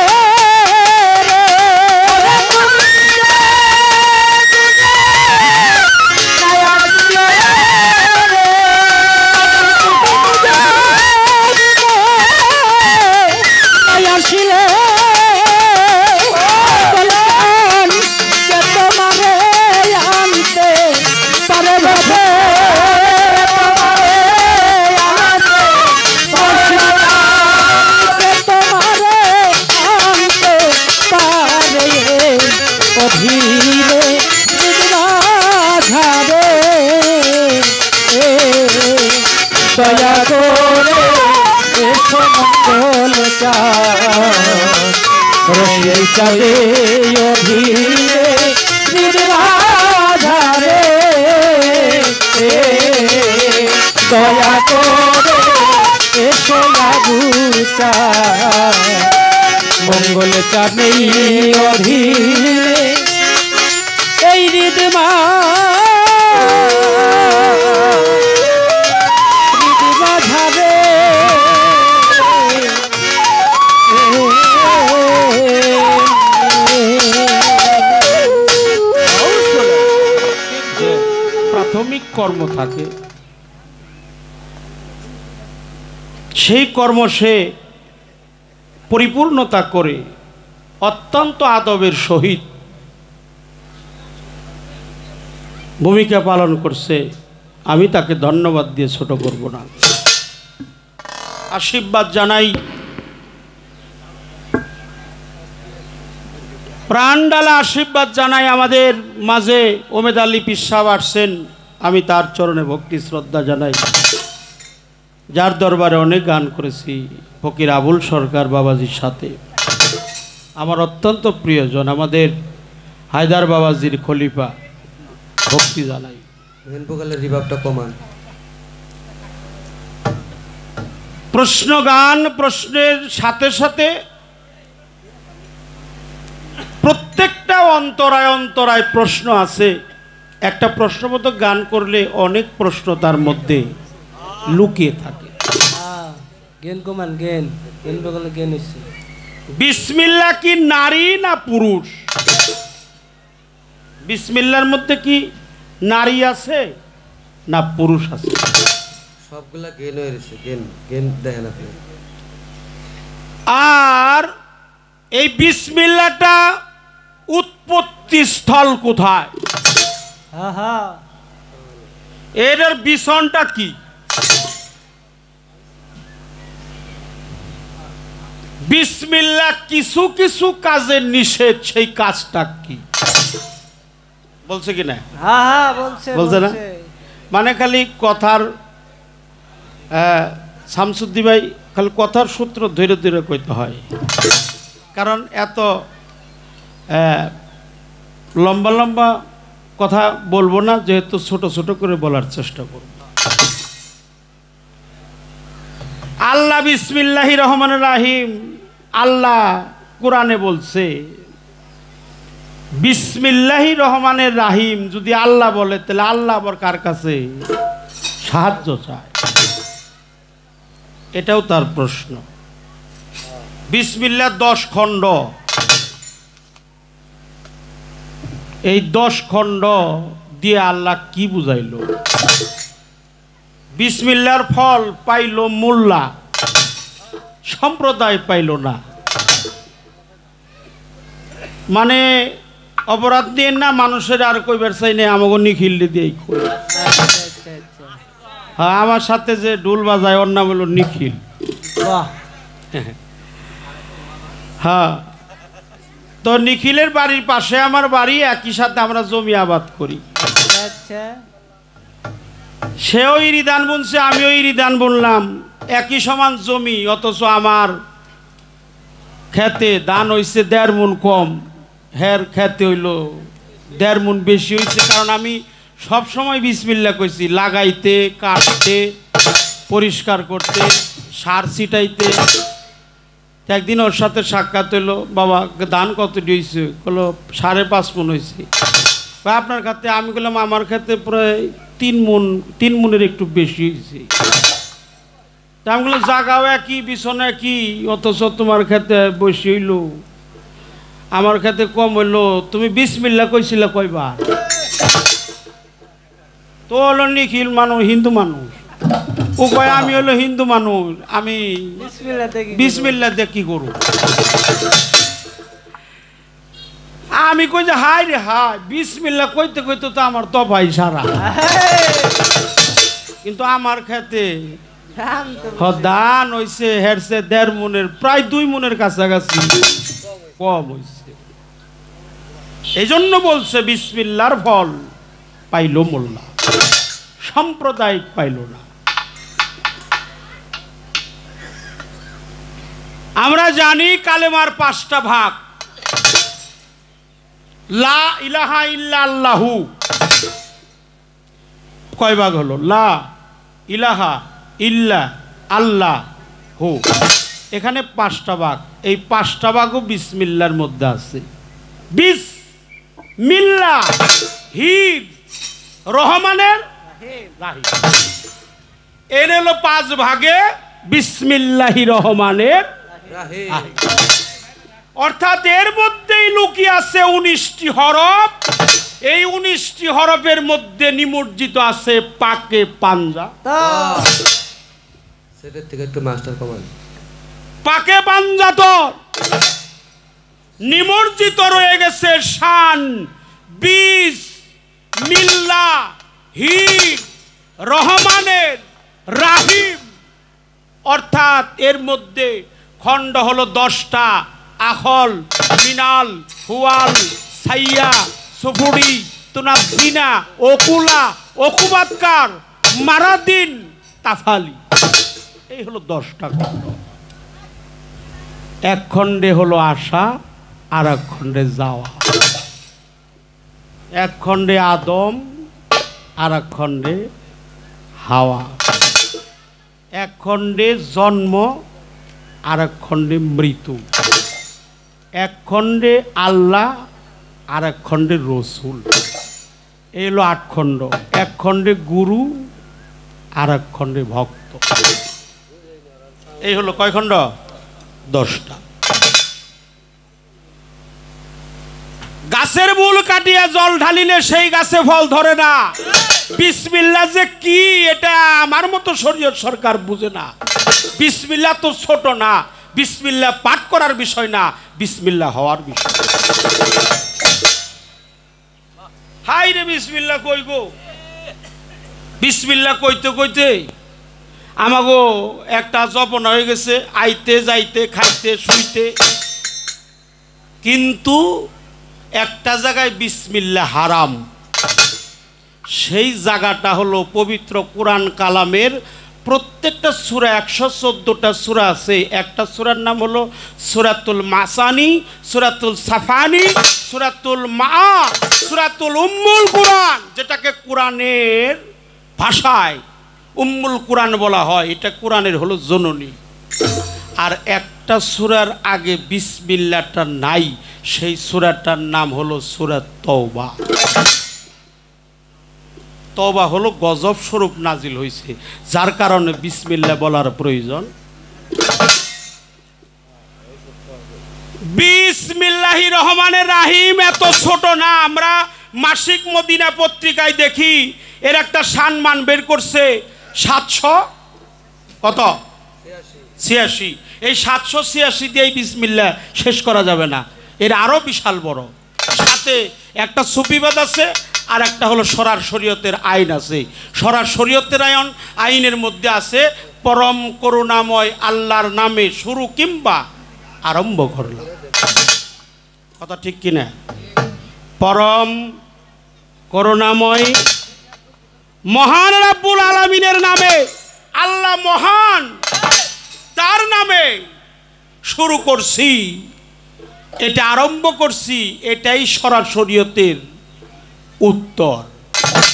মঙ্গল চাঁদে অধীনে নির্বাধারে দয়া করে এসো আবুসা মঙ্গল চাঁদে অধীনে এই হৃদমা প্রাথমিক কর্ম থাকে, সেই কর্ম সে পরিপূর্ণতা করে অত্যন্ত আদবের সহিত ভূমিকা পালন করছে। আমি তাকে ধন্যবাদ দিয়ে ছোট করব না, আশীর্বাদ জানাই। প্রাণডালা আশীর্বাদ জানাই। আমাদের মাঝে ওমেদ আলী পীর সাহেব আসছেন, আমি তার চরণে ভক্তি শ্রদ্ধা জানাই, যার দরবারে অনেক গান করেছি ফকির আবুল সরকার বাবাজির সাথে। আমার অত্যন্ত প্রিয়জন, আমাদের হায়দার বাবাজির খলিফা, ভক্তি জানাই। প্রশ্ন গান, প্রশ্নের সাথে সাথে প্রত্যেকটা অন্তরায় অন্তরায় প্রশ্ন আছে। একটা প্রশ্নবোধক গান করলে অনেক প্রশ্ন তার মধ্যে লুকিয়ে থাকে। বিসমিল্লাহ কি নারী না পুরুষ? বিসমিল্লার মধ্যে কি নারী আছে না পুরুষ আছে? সবগুলা জ্ঞান হয়ে গেছে, জ্ঞান দেখেন আপনি। আর এই বিসমিল্লাহটা উৎপত্তি স্থল কোথায়? এর বিছনটা কি? বিসমিল্লাহ কিছু কিছু কাজের নিষেধ, সেই কাজটা কি বলছে কি না? বলছে না, মানে খালি কথার শামসুদ্দি ভাই খালি কথার সূত্র ধীরে ধীরে কইতে হয়, কারণ এত লম্বা লম্বা কথা বলবো না, যেহেতু ছোট ছোট করে বলার চেষ্টা করব। আল্লাহ বিসমিল্লাহির রহমানির রাহিম, আল্লাহ কোরআনে বলছে বিসমিল্লাহির রহমানির রাহিম। যদি আল্লাহ বলে তাহলে আল্লাহ আবার কার কাছে সাহায্য চায়? এটাও তার প্রশ্ন। বিসমিল্লাহ 10 খণ্ড, এই 10 খণ্ড দিয়ে আল্লাহ কি বুঝাইল? বিসমিল্লাহর ফল পাইল মোল্লা, সম্প্রদায় পাইল না। মানে অপরাধ দিয়ে না মানুষের আর কইবার চাই না, আমাকে নিখিল দিয়ে কই। হ্যাঁ, আমার সাথে যে ডুল বাজায় ওর নাম হলো নিখিল। হ্যাঁ, তো নিখিলের বাড়ির পাশে আমার বাড়ি, একই সাথে আমরা জমি আবাদ করি। সেও ইরিদান বুনছে, আমিও ইরিদান বুনলাম, একই সমান জমি, অথচ আমার খেতে ধান হইছে 1.5 মণ কম, হের খেতে হইল 1.5 মণ বেশি হয়েছে। কারণ আমি সব সময় বিসমিল্লাহ কইছি, লাগাইতে, কাটতে, পরিষ্কার করতে, সার ছিটাইতে। একদিন ওর সাথে সাক্ষাৎ হইলো, বাবা ধান কত হয়েছে? বললো 5.5 মণ হয়েছে। আপনার খাতে? আমি বললাম আমার খাতে প্রায় 3 মণের একটু বেশি হয়েছে। তা আমি বললাম জাগাও একই, বিছনা কি, অথচ তোমার খেতে বেশি হইল, আমার খেতে কম হইলো। তুমি বিসমিল্লাহ কইছিলা কয়বার? তো হলো নিখিল মানুষ, হিন্দু মানুষ, ও কয় আমি হলো হিন্দু মানুষ, আমি বিসমিল্লাহ দিয়ে কি করব? আমি কই যে হাই রে হাই, বিসমিল্লাহ কইতে কইতে তো আমার দফাই সারা। কিন্তু আমার খেতে ধান হইছে হেরছে 1.5 মণের, প্রায় 2 মণের কাছাকাছি কম হইছে। এই জন্য বলছে বিসমিল্লাহর ফল পাইল মোল্লা, সাম্প্রদায়িক পাইল না। আমরা জানি কালেমার 5টা ভাগ। লা ইলাহা ইল্লা আল্লাহু কয় ভাগ হলো? লা ইলাহা ইল্লা আল্লাহু, এখানে 5টা ভাগ। এই 5টা ভাগও বিসমিল্লাহর মধ্যে আছে। বিসমিল্লাহ হির রহমানের রাহিম, এর হলো 5 ভাগে বিসমিল্লাহি রহমানের রাহিম। অর্থাৎ এর মধ্যেই লুকিয়ে আছে 19টি হরফ। এই 19টি হরফের মধ্যে নিমজ্জিত আছে পাকে পাঞ্জা। সেটার থেকে একটু মাস্টার কমান। পাকে পাঞ্জাতর নিমজ্জিত রয়ে গেছে শান বিস মিল্লা হি রহমানের রাহিম। অর্থাৎ এর মধ্যে খণ্ড হলো 10টা। আখল, মিনাল, হুয়াল, সাইয়া, সুফুরি, তুনাজিনা, ওকুলা, ওকুবাতকার, মারাদিন, তাফালি। এই হলো 10টা খণ্ড। এক খণ্ডে হলো আসা, আর এক খণ্ডে যাওয়া। এক খণ্ডে আদম, আর এক খণ্ডে হাওয়া। এক খণ্ডে জন্ম, আর এক খণ্ডে মৃত্যু। এক খণ্ডে আল্লাহ, আর এক খণ্ডে রসুল। এই হলো 8 খণ্ড। এক খণ্ডে গুরু, আর এক খণ্ডে ভক্ত। এই হলো কয় খণ্ড? 10টা। গাছের মূল কাটিয়া জল ঢালিলে সেই গাছে ফল ধরে না। বিসমিল্লাহ যে কি এটা আমার মতো শরীয়ত সরকার বুঝে না। বিসমিল্লাহ তো ছোট না, বিসমিল্লাহ পাঠ করার বিষয় না, বিসমিল্লাহ হওয়ার বিষয়। হাই রে বিসমিল্লাহ কই গো? বিসমিল্লাহ কইতে কইতে আমাগো একটা জপন হয়ে গেছে, আইতে যাইতে খাইতে শুইতে। কিন্তু একটা জায়গায় বিসমিল্লাহ হারাম। সেই জায়গাটা হলো পবিত্র কোরআন কালামের প্রত্যেকটা সূরা, 114টা সূরা আছে। একটা সূরার নাম হলো সূরাতুল মাসানি, সূরাতুল সাফানি, সূরাতুল মা, সূরাতুল উম্মুল কুরআন, যেটাকে কোরআনের ভাষায় উম্মুল কুরআন বলা হয়। এটা কোরআনের হলো জননী। আর একটা সূরার আগে বিসমিল্লাহটা নাই, সেই সূরাটার নাম হলো সূরা তওবা। তওবা হলো গজব স্বরূপ নাজিল হয়েছে, যার কারণে বিসমিল্লাহ বলার প্রয়োজন। বিসমিল্লাহির রহমানির রাহিম এত ছোট না। আমরা মাসিক মদিনা পত্রিকায় দেখি এর একটা সম্মান বের করছে 700 কত 86। এই 786 দিয়ে বিসমিল্লাহ শেষ করা যাবে না, এর আরো বিশাল বড়। সাথে একটা সুফিবাদ আছে, আর একটা হলো সরার শরীয়তের আইন আছে। সরার শরীয়তের আইনের মধ্যে আছে পরম করুণাময় আল্লাহর নামে শুরু কিংবা আরম্ভ করলাম। কথা ঠিক কিনা? পরম করুণাময় মহান রাব্বুল আলামিনের নামে, আল্লাহ মহান, তার নামে শুরু করছি, এটা আরম্ভ করছি, এটাই সরার শরীয়তের উত্তর।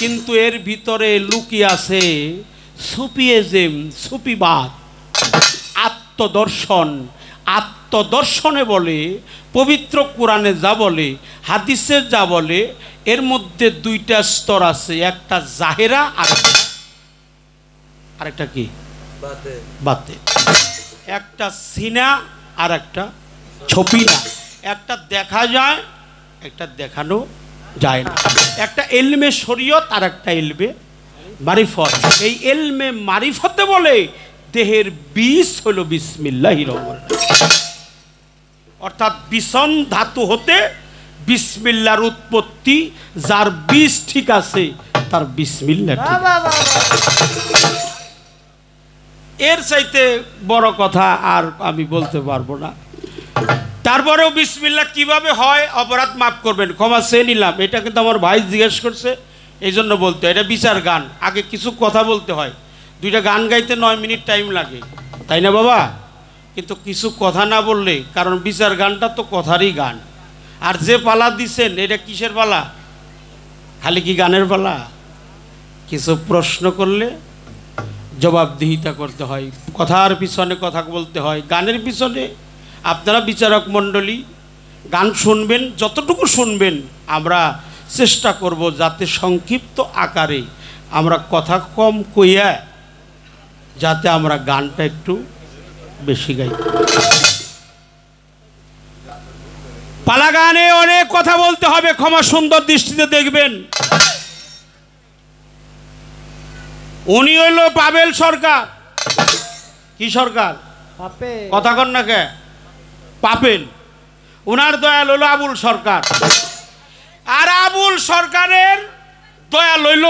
কিন্তু এর ভিতরে লুকিয়ে আছে সুফিজম, সুফিবাদ, আত্মদর্শন। আত্মদর্শনে বলে, পবিত্র কোরআনে যা বলে, হাদিসে যা বলে, এর মধ্যে 2টা স্তর আছে। একটা জাহেরা, আরেকটা কি বাতে। একটা সিনা আর একটা ছপিনা। একটা দেখা যায়, একটা দেখানো যায় না। একটা এলমে শরীয়ত আর একটা এলমে মারিফত। এই এলমে মারিফতে বলে দেহের বীজ হলো বিসমিল্লাহির রহমানির রাহিম। অর্থাৎ বিসন ধাতু হতে বিসমিল্লাহর উৎপত্তি। যার বীজ ঠিক আছে তার বিসমিল্লাহ ঠিক। এর চাইতে বড় কথা আর আমি বলতে পারবো না। তারপরেও বিসমিল্লাহ কিভাবে হয়, অপরাধ মাফ করবেন, ক্ষমা চেয়ে নিলাম। এটা কিন্তু আমার ভাই জিজ্ঞেস করছে, এই জন্য বলতে। এটা বিচার গান, আগে কিছু কথা বলতে হয়। 2টা গান গাইতে 9 মিনিট টাইম লাগে, তাই না বাবা? কিন্তু কিছু কথা না বললে, কারণ বিচার গানটা তো কথারই গান। আর যে পালা দিছেন এটা কিসের পালা? খালি কি গানের পালা? কিছু প্রশ্ন করলে জবাবদিহিতা করতে হয়, কথার পিছনে কথা বলতে হয়, গানের পিছনে। আপনারা বিচারক মণ্ডলী গান শুনবেন, যতটুকু শুনবেন আমরা চেষ্টা করব যাতে সংক্ষিপ্ত আকারে আমরা কথা কম কইয়া যাতে আমরা গানটা একটু বেশি গাই। পালা গানে অনেক কথা বলতে হবে, ক্ষমা সুন্দর দৃষ্টিতে দেখবেন। উনি হইল পাবেল সরকার। কি সরকার? কথা কন না কে? পাবেল। উনার দয়াল হইল আবুল সরকার। আর আবুল সরকারের দয়াল হইল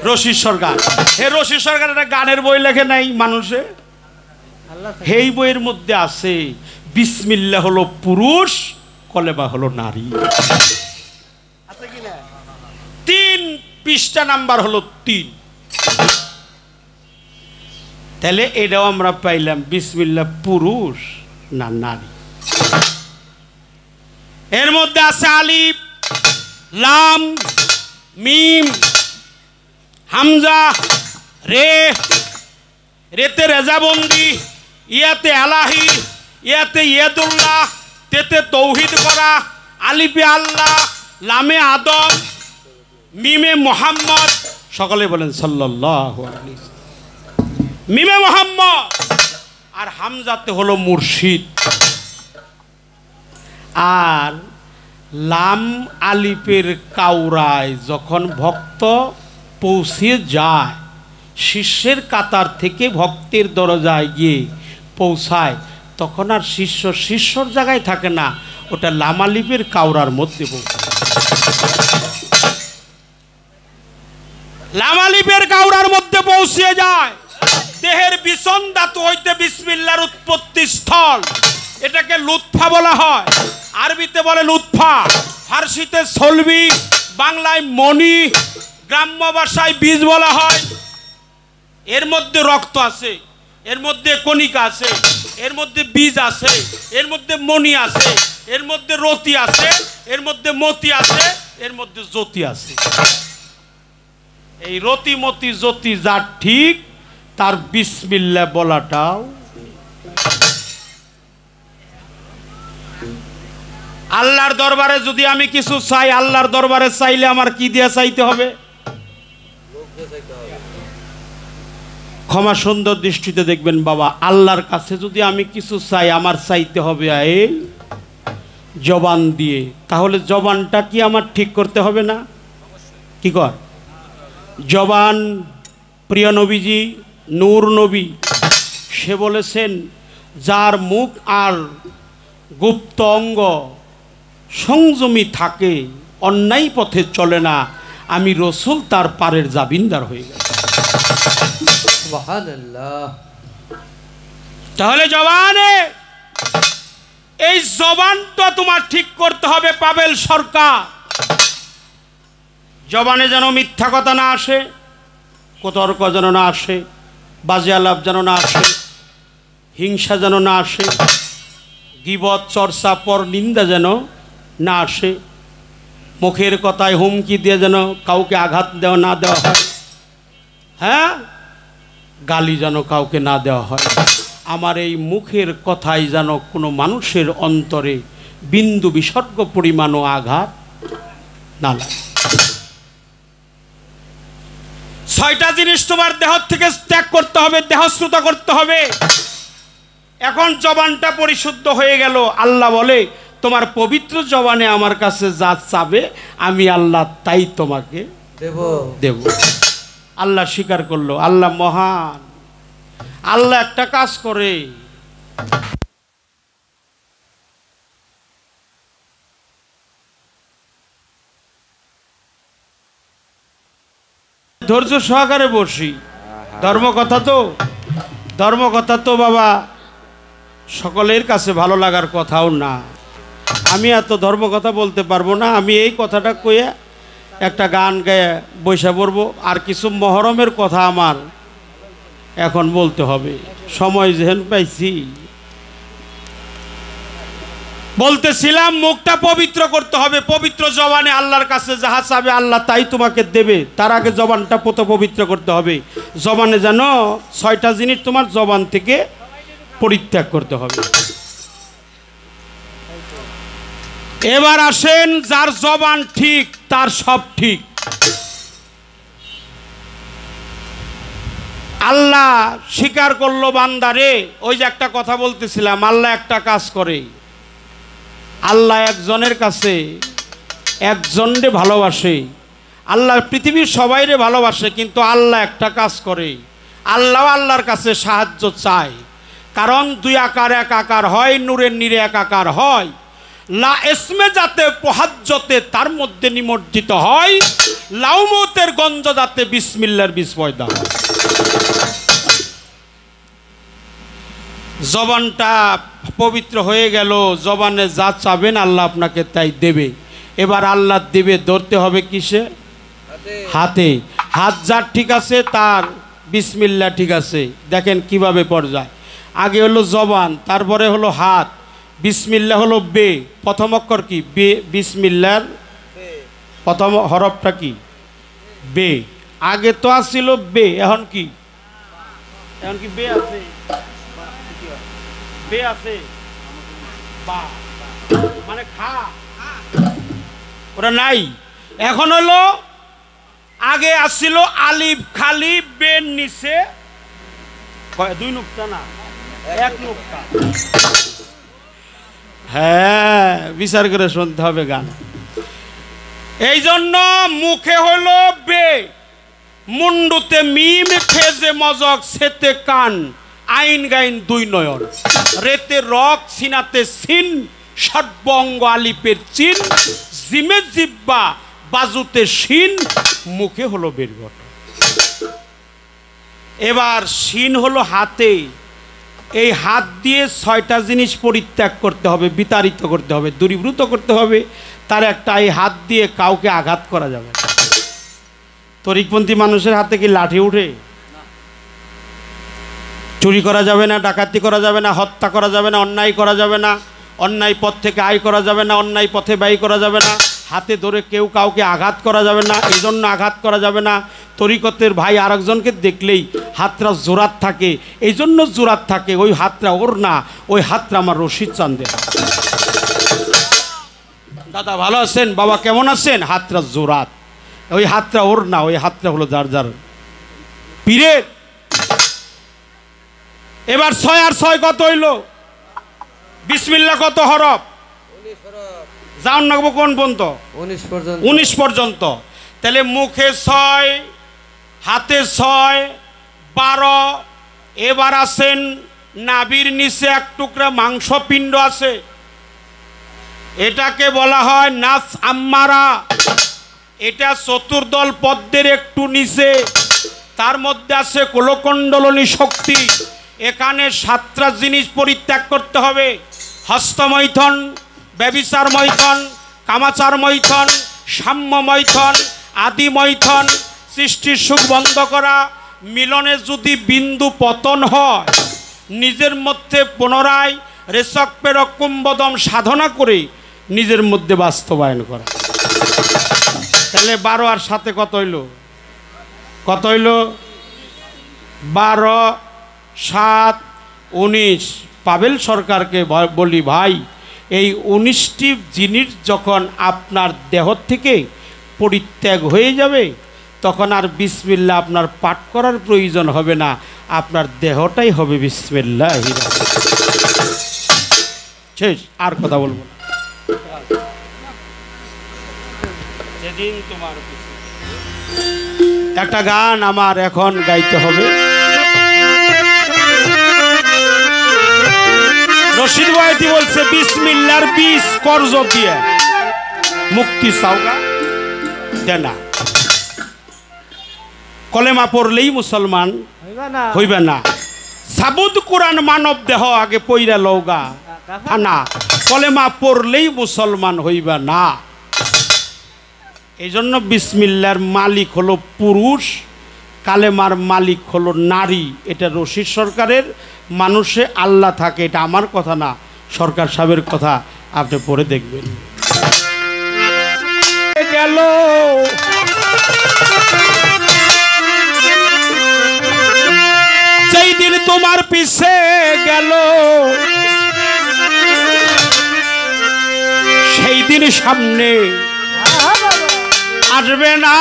রশিদ সরকার। হে রশিদ সরকার একটা গানের বই লেখে নাই মানুষে, এই বইয়ের মধ্যে আছে বিসমিল্লাহ হলো পুরুষ, কলেমা হলো নারী। আছে কি না? 3 পৃষ্ঠা নাম্বার হলো 3। তাহলে এটাও আমরা পাইলাম বিসমিল্লাহ পুরুষ না নারী। এর মধ্যে আছে আলিফ, লাম, মিম, হামজা, রে, রেতে রেজাবন্দি, ইয়াতে আলাহি, ইয়াতে ইয়াদুল্লাহ, তেতে তৌহিদ করা, আলিফে আল্লাহ, লামে আদম, মিমে মোহাম্মদ। সকলে বলেন সাল্লাল্লাহু আলাইহি ওয়াসাল্লাম। মিমে মোহাম্মদ আর হামজাতে হলো মুর্শিদ। আর লাম আলিফের কাউরায় যখন ভক্ত পৌঁছে যায়, শিষ্যের কাতার থেকে ভক্তের দরজায় গিয়ে পৌঁছায়, তখন আর শিষ্যর জায়গায় থাকে না, ওটা লাম আলিফের কাউরার মধ্যে পৌঁছায়। লাম আলিফের কাউরার মধ্যে পৌঁছে যায়। দেহের বিছন ধাতু হইতে বিসমিল্লাহর উৎপত্তি স্থল, এটাকে লুৎফা বলা হয়। আরবিতে বলে লুৎফা, ফার্সিতে সলবি, বাংলায় মণি, গ্রাম্য ভাষায় বীজ বলা হয়। এর মধ্যে রক্ত আছে, এর মধ্যে কণিকা আছে, এর মধ্যে বীজ আছে, এর মধ্যে মণি আছে, এর মধ্যে রতি আছে, এর মধ্যে মতি আছে, এর মধ্যে জ্যোতি আছে। এই রতি মতি জ্যোতি যার ঠিক, তার বিসমিল্লাহ বলাটাও। আল্লাহর দরবারে যদি আমি কিছু চাই, আল্লাহর দরবারে চাইলে আমার কি দিয়ে চাইতে হবে? ক্ষমা সুন্দর দৃষ্টিতে দেখবেন বাবা, আল্লাহর কাছে যদি আমি কিছু চাই, আমার চাইতে হবে এই জবান দিয়ে। তাহলে জবানটা কি আমার ঠিক করতে হবে না? কি কর জবান? প্রিয় নবীজি নূর নবী সে বলেছেন, যার মুখ আর গুপ্ত অঙ্গ সংযমী থাকে, অন্যায় পথে চলে না, আমি রসুল তার পারের জাবিনদার হয়ে গেল। সুবহানাল্লাহ। তাহলে জবানে, এই জবানটা তোমার ঠিক করতে হবে পাবেল সরকার। জবানে যেন মিথ্যা কথা না আসে, কুতর্ক যেন না আসে, বাজে আলাপ যেন না আসে, হিংসা যেন না আসে, গীবত চর্চা পর নিন্দা যেন না আসে, মুখের কথায় হুমকি দিয়ে যেন কাউকে আঘাত না দেওয়া হয়, হ্যাঁ, গালি যেন কাউকে না দেওয়া হয়। আমার এই মুখের কথায় যেন কোনো মানুষের অন্তরে বিন্দু বিসর্গ পরিমাণও আঘাত না লাগে। 6টা জিনিস তোমার দেহ থেকে ত্যাগ করতে হবে, দেহশ্রুত করতে হবে। এখন জবানটা পরিশুদ্ধ হয়ে গেল। আল্লাহ বলে, তোমার পবিত্র জবানে আমার কাছে যা চাবে আমি আল্লাহ তাই তোমাকে দেব। আল্লাহ স্বীকার করলো, আল্লাহ মহান। আল্লাহ একটা কাজ করে, ধৈর্য সহকারে বসি। ধর্মকথা তো বাবা সকলের কাছে ভালো লাগার কথাও না। আমি এত ধর্মকথা বলতে পারবো না। আমি এই কথাটা কইয়া একটা গান গায়ে বৈশা পড়বো। আর কিছু মহরমের কথা আমার এখন বলতে হবে, সময় যেহেন পাইছি বলতেছিলাম মুখটা পবিত্র করতে হবে, পবিত্র জবানে আল্লাহর কাছে যাহা চাবে আল্লাহ তাই তোমাকে দেবে। তার আগে জবানটা পবিত্র করতে হবে। জবানে যেন 6টা জিনিস তোমার জবান থেকে পরিত্যাগ করতে হবে। এবার আসেন, যার জবান ঠিক তার সব ঠিক। আল্লাহ স্বীকার করলো বান্দারে। ওই যে একটা কথা বলতেছিলাম, আল্লাহ একটা কাজ করে, আল্লাহ একজনের কাছে একজনরে ভালোবাসে। আল্লাহ পৃথিবীর সবাইরে ভালোবাসে, কিন্তু আল্লাহ একটা কাজ করে, আল্লাহ আল্লাহর কাছে সাহায্য চায়। কারণ দুই আকার এক আকার হয়, নূরের নীরে এক আকার হয়। লা এসমে যাতে পোহাজ্জতে তার মধ্যে নিমজ্জিত হয়, লাউমতের গঞ্জ যাতে বিসমিল্লার বীজ পয়দা হয়। জবানটা পবিত্র হয়ে গেল, জবানে যা চাবেন আল্লাহ আপনাকে তাই দেবে। এবার আল্লাহ দেবে, ধরতে হবে কিসে? হাতে। হাত যার ঠিক আছে তার বিসমিল্লাহ ঠিক আছে। দেখেন কিভাবে পর্যায়, আগে হলো জবান, তারপরে হলো হাত। বিসমিল্লাহ হলো বে, প্রথম অক্ষর কি? বে। বিসমিল্লার প্রথম হরফটা কি? বে। আগে তো আসছিল বে, এখন কি? এখন কি বে আছে? বে আছে, বা মানে খা, ওরা নাই। এখন হলো, আগে আসছিল আলিফ খালি, বের নিচে 2 নুক্তা না 1 নুক্তা। হ্যাঁ, বিচার করে শুনতে হবে গান। এই জন্য মুখে হলো বে, মুন্ডুতে মিম, খেজে মজক, সেতে কান, আইন গাইন 2 নয়ন, রেতে রক, সিনাতে সিন, ষটবঙ্গ আলিপের চিন, জিমে জিব্বা, বাজুতে শিন, মুখে হলো বেরঘট। এবার শিন হলো হাতে। এই হাত দিয়ে 6টা জিনিস পরিত্যাগ করতে হবে, বিতাড়িত করতে হবে, দূরীভূত করতে হবে। তার একটা, এই হাত দিয়ে কাউকে আঘাত করা যাবে। তরিকপন্থী মানুষের হাতে কি লাঠি উঠে? চুরি করা যাবে না, ডাকাতি করা যাবে না, হত্যা করা যাবে না, অন্যায় করা যাবে না, অন্যায় পথ থেকে আয় করা যাবে না, অন্যায় পথে ব্যয় করা যাবে না, হাতে ধরে কেউ কাউকে আঘাত করা যাবে না। এই জন্য আঘাত করা যাবে না। তরিকতের ভাই আরেকজনকে দেখলেই হাতটা জোরাত থাকে, এই জন্য জোরাত থাকে। ওই হাতটা ওর না, ওই হাতটা আমার রশিদ চাঁদের। দাদা ভালো আছেন? বাবা কেমন আছেন? হাতটা জোরাত, ওই হাতটা ওর না, ওই হাতটা হলো যার যার পীরের। এবার 6 আর 6 কত হইল? বিসমিল্লাহ কত হরফ? যাও নাকবো কোন পর্যন্ত? 19 পর্যন্ত। তাহলে মুখে 6, হাতে 6, 12। এবার আসেন, নাভির নিচে 1 টুকরা মাংসপিণ্ড আছে, এটাকে বলা হয় নাস আম্মারা। এটা চতুর্দল পদ্মের একটু নিচে, তার মধ্যে আছে কোলকণ্ডলনী শক্তি। এখানে 7টা জিনিস পরিত্যাগ করতে হবে: হস্তমৈথন, ব্যভিচার মৈথন, কামাচার মৈথন, সাম্য মৈথন, আদি মৈথন, সৃষ্টির সুখ বন্ধ করা। মিলনে যদি বিন্দু পতন হয়, নিজের মধ্যে পুনরায় রেচক প্রেরক কুম্ভদম সাধনা করে নিজের মধ্যে বাস্তবায়ন করা। তাহলে 12 আর 7 কত হইল? কত হইল? 12, 7, 19। পাবেল সরকারকে বলি, ভাই এই 19টি জিনিস যখন আপনার দেহ থেকে পরিত্যাগ হয়ে যাবে, তখন আর বিসমিল্লাহ আপনার পাঠ করার প্রয়োজন হবে না, আপনার দেহটাই হবে বিসমিল্লাহ। শেষ, আর কথা বলবো না। যেদিন তোমার একটা গান আমার এখন গাইতে হবে। রশিদ বয়াতি বলছে, বিসমিল্লাহর বীজ কর্জ দিয়ে মুক্তি চাওগা দেনা। কলেমা পড়লেই মুসলমান হইবে না। সাবুদ কোরআন মানব দেহ আগে পইরা লওগা থানা, কলেমা পড়লেই মুসলমান হইবে না। এই জন্য বিসমিল্লাহর মালিক হলো পুরুষ, কালেমার মালিক হলো নারী। এটা রশিদ সরকারের। মানুষে আল্লাহ থাকে, এটা আমার কথা না, সরকার সাহেবের কথা। আপনি পরে দেখবেন। গেল যেই দিন তোমার পিছে গেল সেই দিন সামনে আসবে না।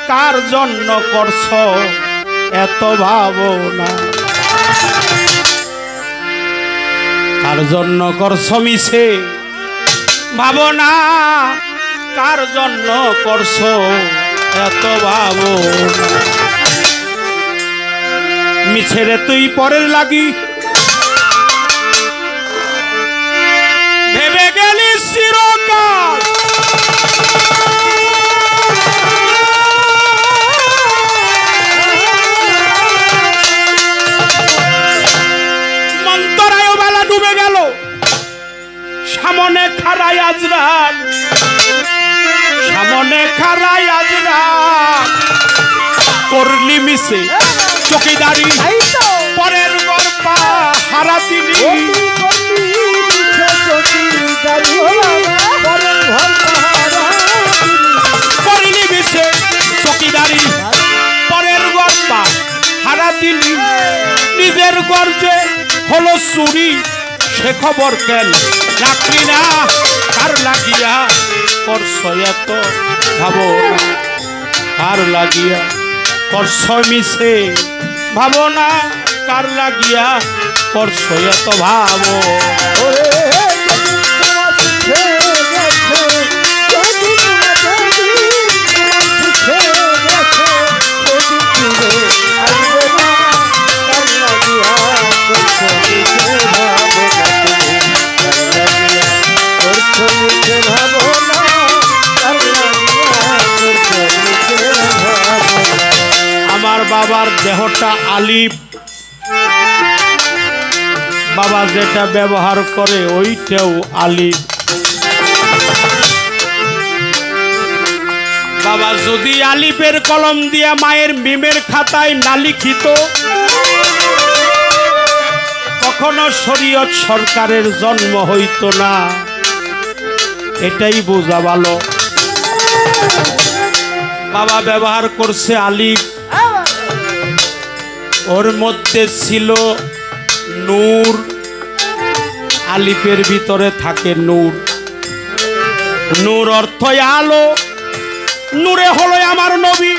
কার জন্য করছ এত ভাবনা, কার জন্য করছ মিছে ভাবনা, কার জন্য করছ এত ভাবনা। মিছেরে তুই পরের লাগি ভেবে গেলি চিরকাল, মন্তরায় বেলা ডুবে গেল, সামনে খাড়াই আজরাল, সামনে খাড়াই আজরাল। করলি মিছে চকিদারি পরের গর্পা হারা দিলি, করলি মিছে চকিদারি পরের গর্পা হারা দিলি। নিজের গর্জে হলো চুরি সে খবর কেন রাখলি না? কার লাগিয়া করছ এত ভাবনা, কার লাগিয়া করছ মিছে ভাবনা, কার লাগিয়া করছ এত ভাবো। আমার বাবার দেহটা আলিফ, বাবা যেটা ব্যবহার করে ওইটাও আলিফ। বাবা যদি আলিফের কলম দিয়া মায়ের মিমের খাতায় না লিখিত, কখনো শরীয়ত সরকারের জন্ম হইত না। এটাই বোঝা ভালো। বাবা ব্যবহার করছে আলিফ, ওর মধ্যে ছিল নূর, আলিফের ভিতরে থাকে নূর। নূর অর্থ আলো, নূরে হলো আমার নবী।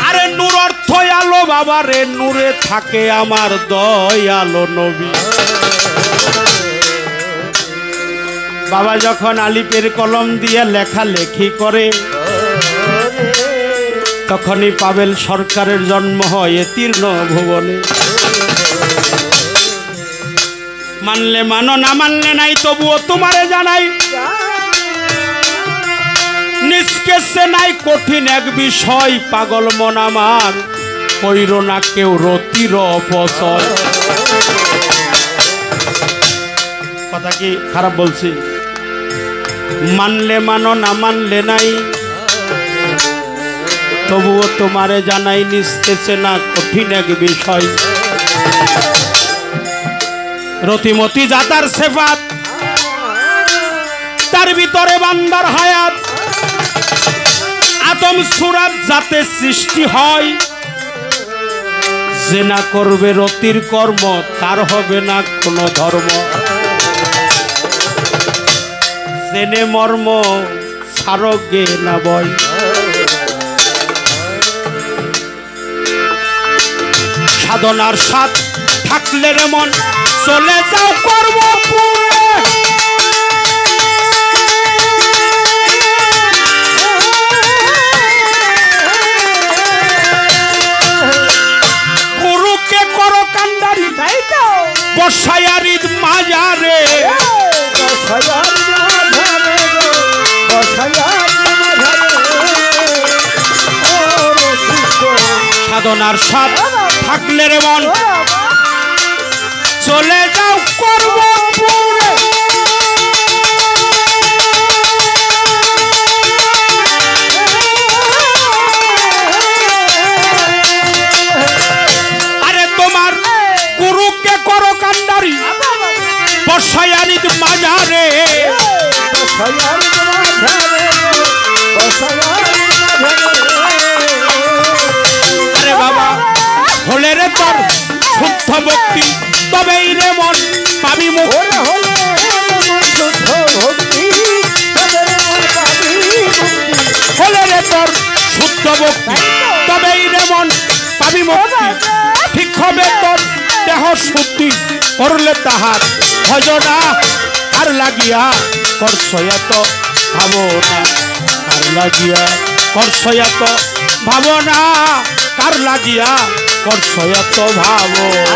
আরে নূর অর্থ আলো বাবা রে, নূরে থাকে আমার দয়ালো নবী। বাবা যখন আলিফের কলম দিয়ে লেখালেখি করে, তখনই পাবেল সরকারের জন্ম হয় এ তীর্ণ ভুবনে। মানলে মানো, না মানলে নাই, তবুও তোমারে জানাই নিষ্কেছে নাই কঠিন এক বিষয়। পাগল মন আমার কইরো না কেউ রতির অপচয়। কথা কি খারাপ বলছি? মানলে মানো, না মানলে নাই, তবুও তোমারে জানাই নিষ্কেছে না কঠিন এক বিষয়। রতিমতি জাতার সেফাত, তার ভিতরে বান্দার হায়াত। আদম সুরাত যাতে সৃষ্টি হয়, যে না করবে রতির কর্ম তার হবে না কোনো ধর্ম। জেনে মর্ম সারগে না বয়। সাধনার সাথ থাকলে রে মন চলে যাও কর্মপুরে। গুরুকে করো কান্ডারি বসায়ারির মাজারে। সাধনার সাথ থাকলে রে মন চলে যাও কর্মপুরে। আরে তোমার গুরু আরে বাবা হলে রে তোর শুদ্ধ ভক্তি তবেই রে মন পাবি মুক্তি হলে রে তোর শুদ্ধ ভক্তি তবেই রে মন পাবি মুক্তি ঠিক হবে তোর দেহ শুদ্ধি করলে তাহার ভজনা আর লাগিয়া করছয়াত ভাবনা কার লাগিয়া করছয়াত ভাবনা কার লাগিয়া করছয়াত ভাবনা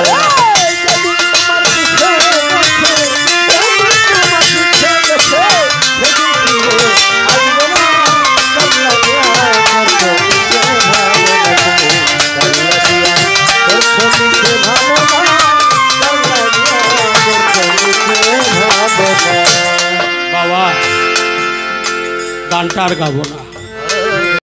বাবা গানটা আর গাবো না।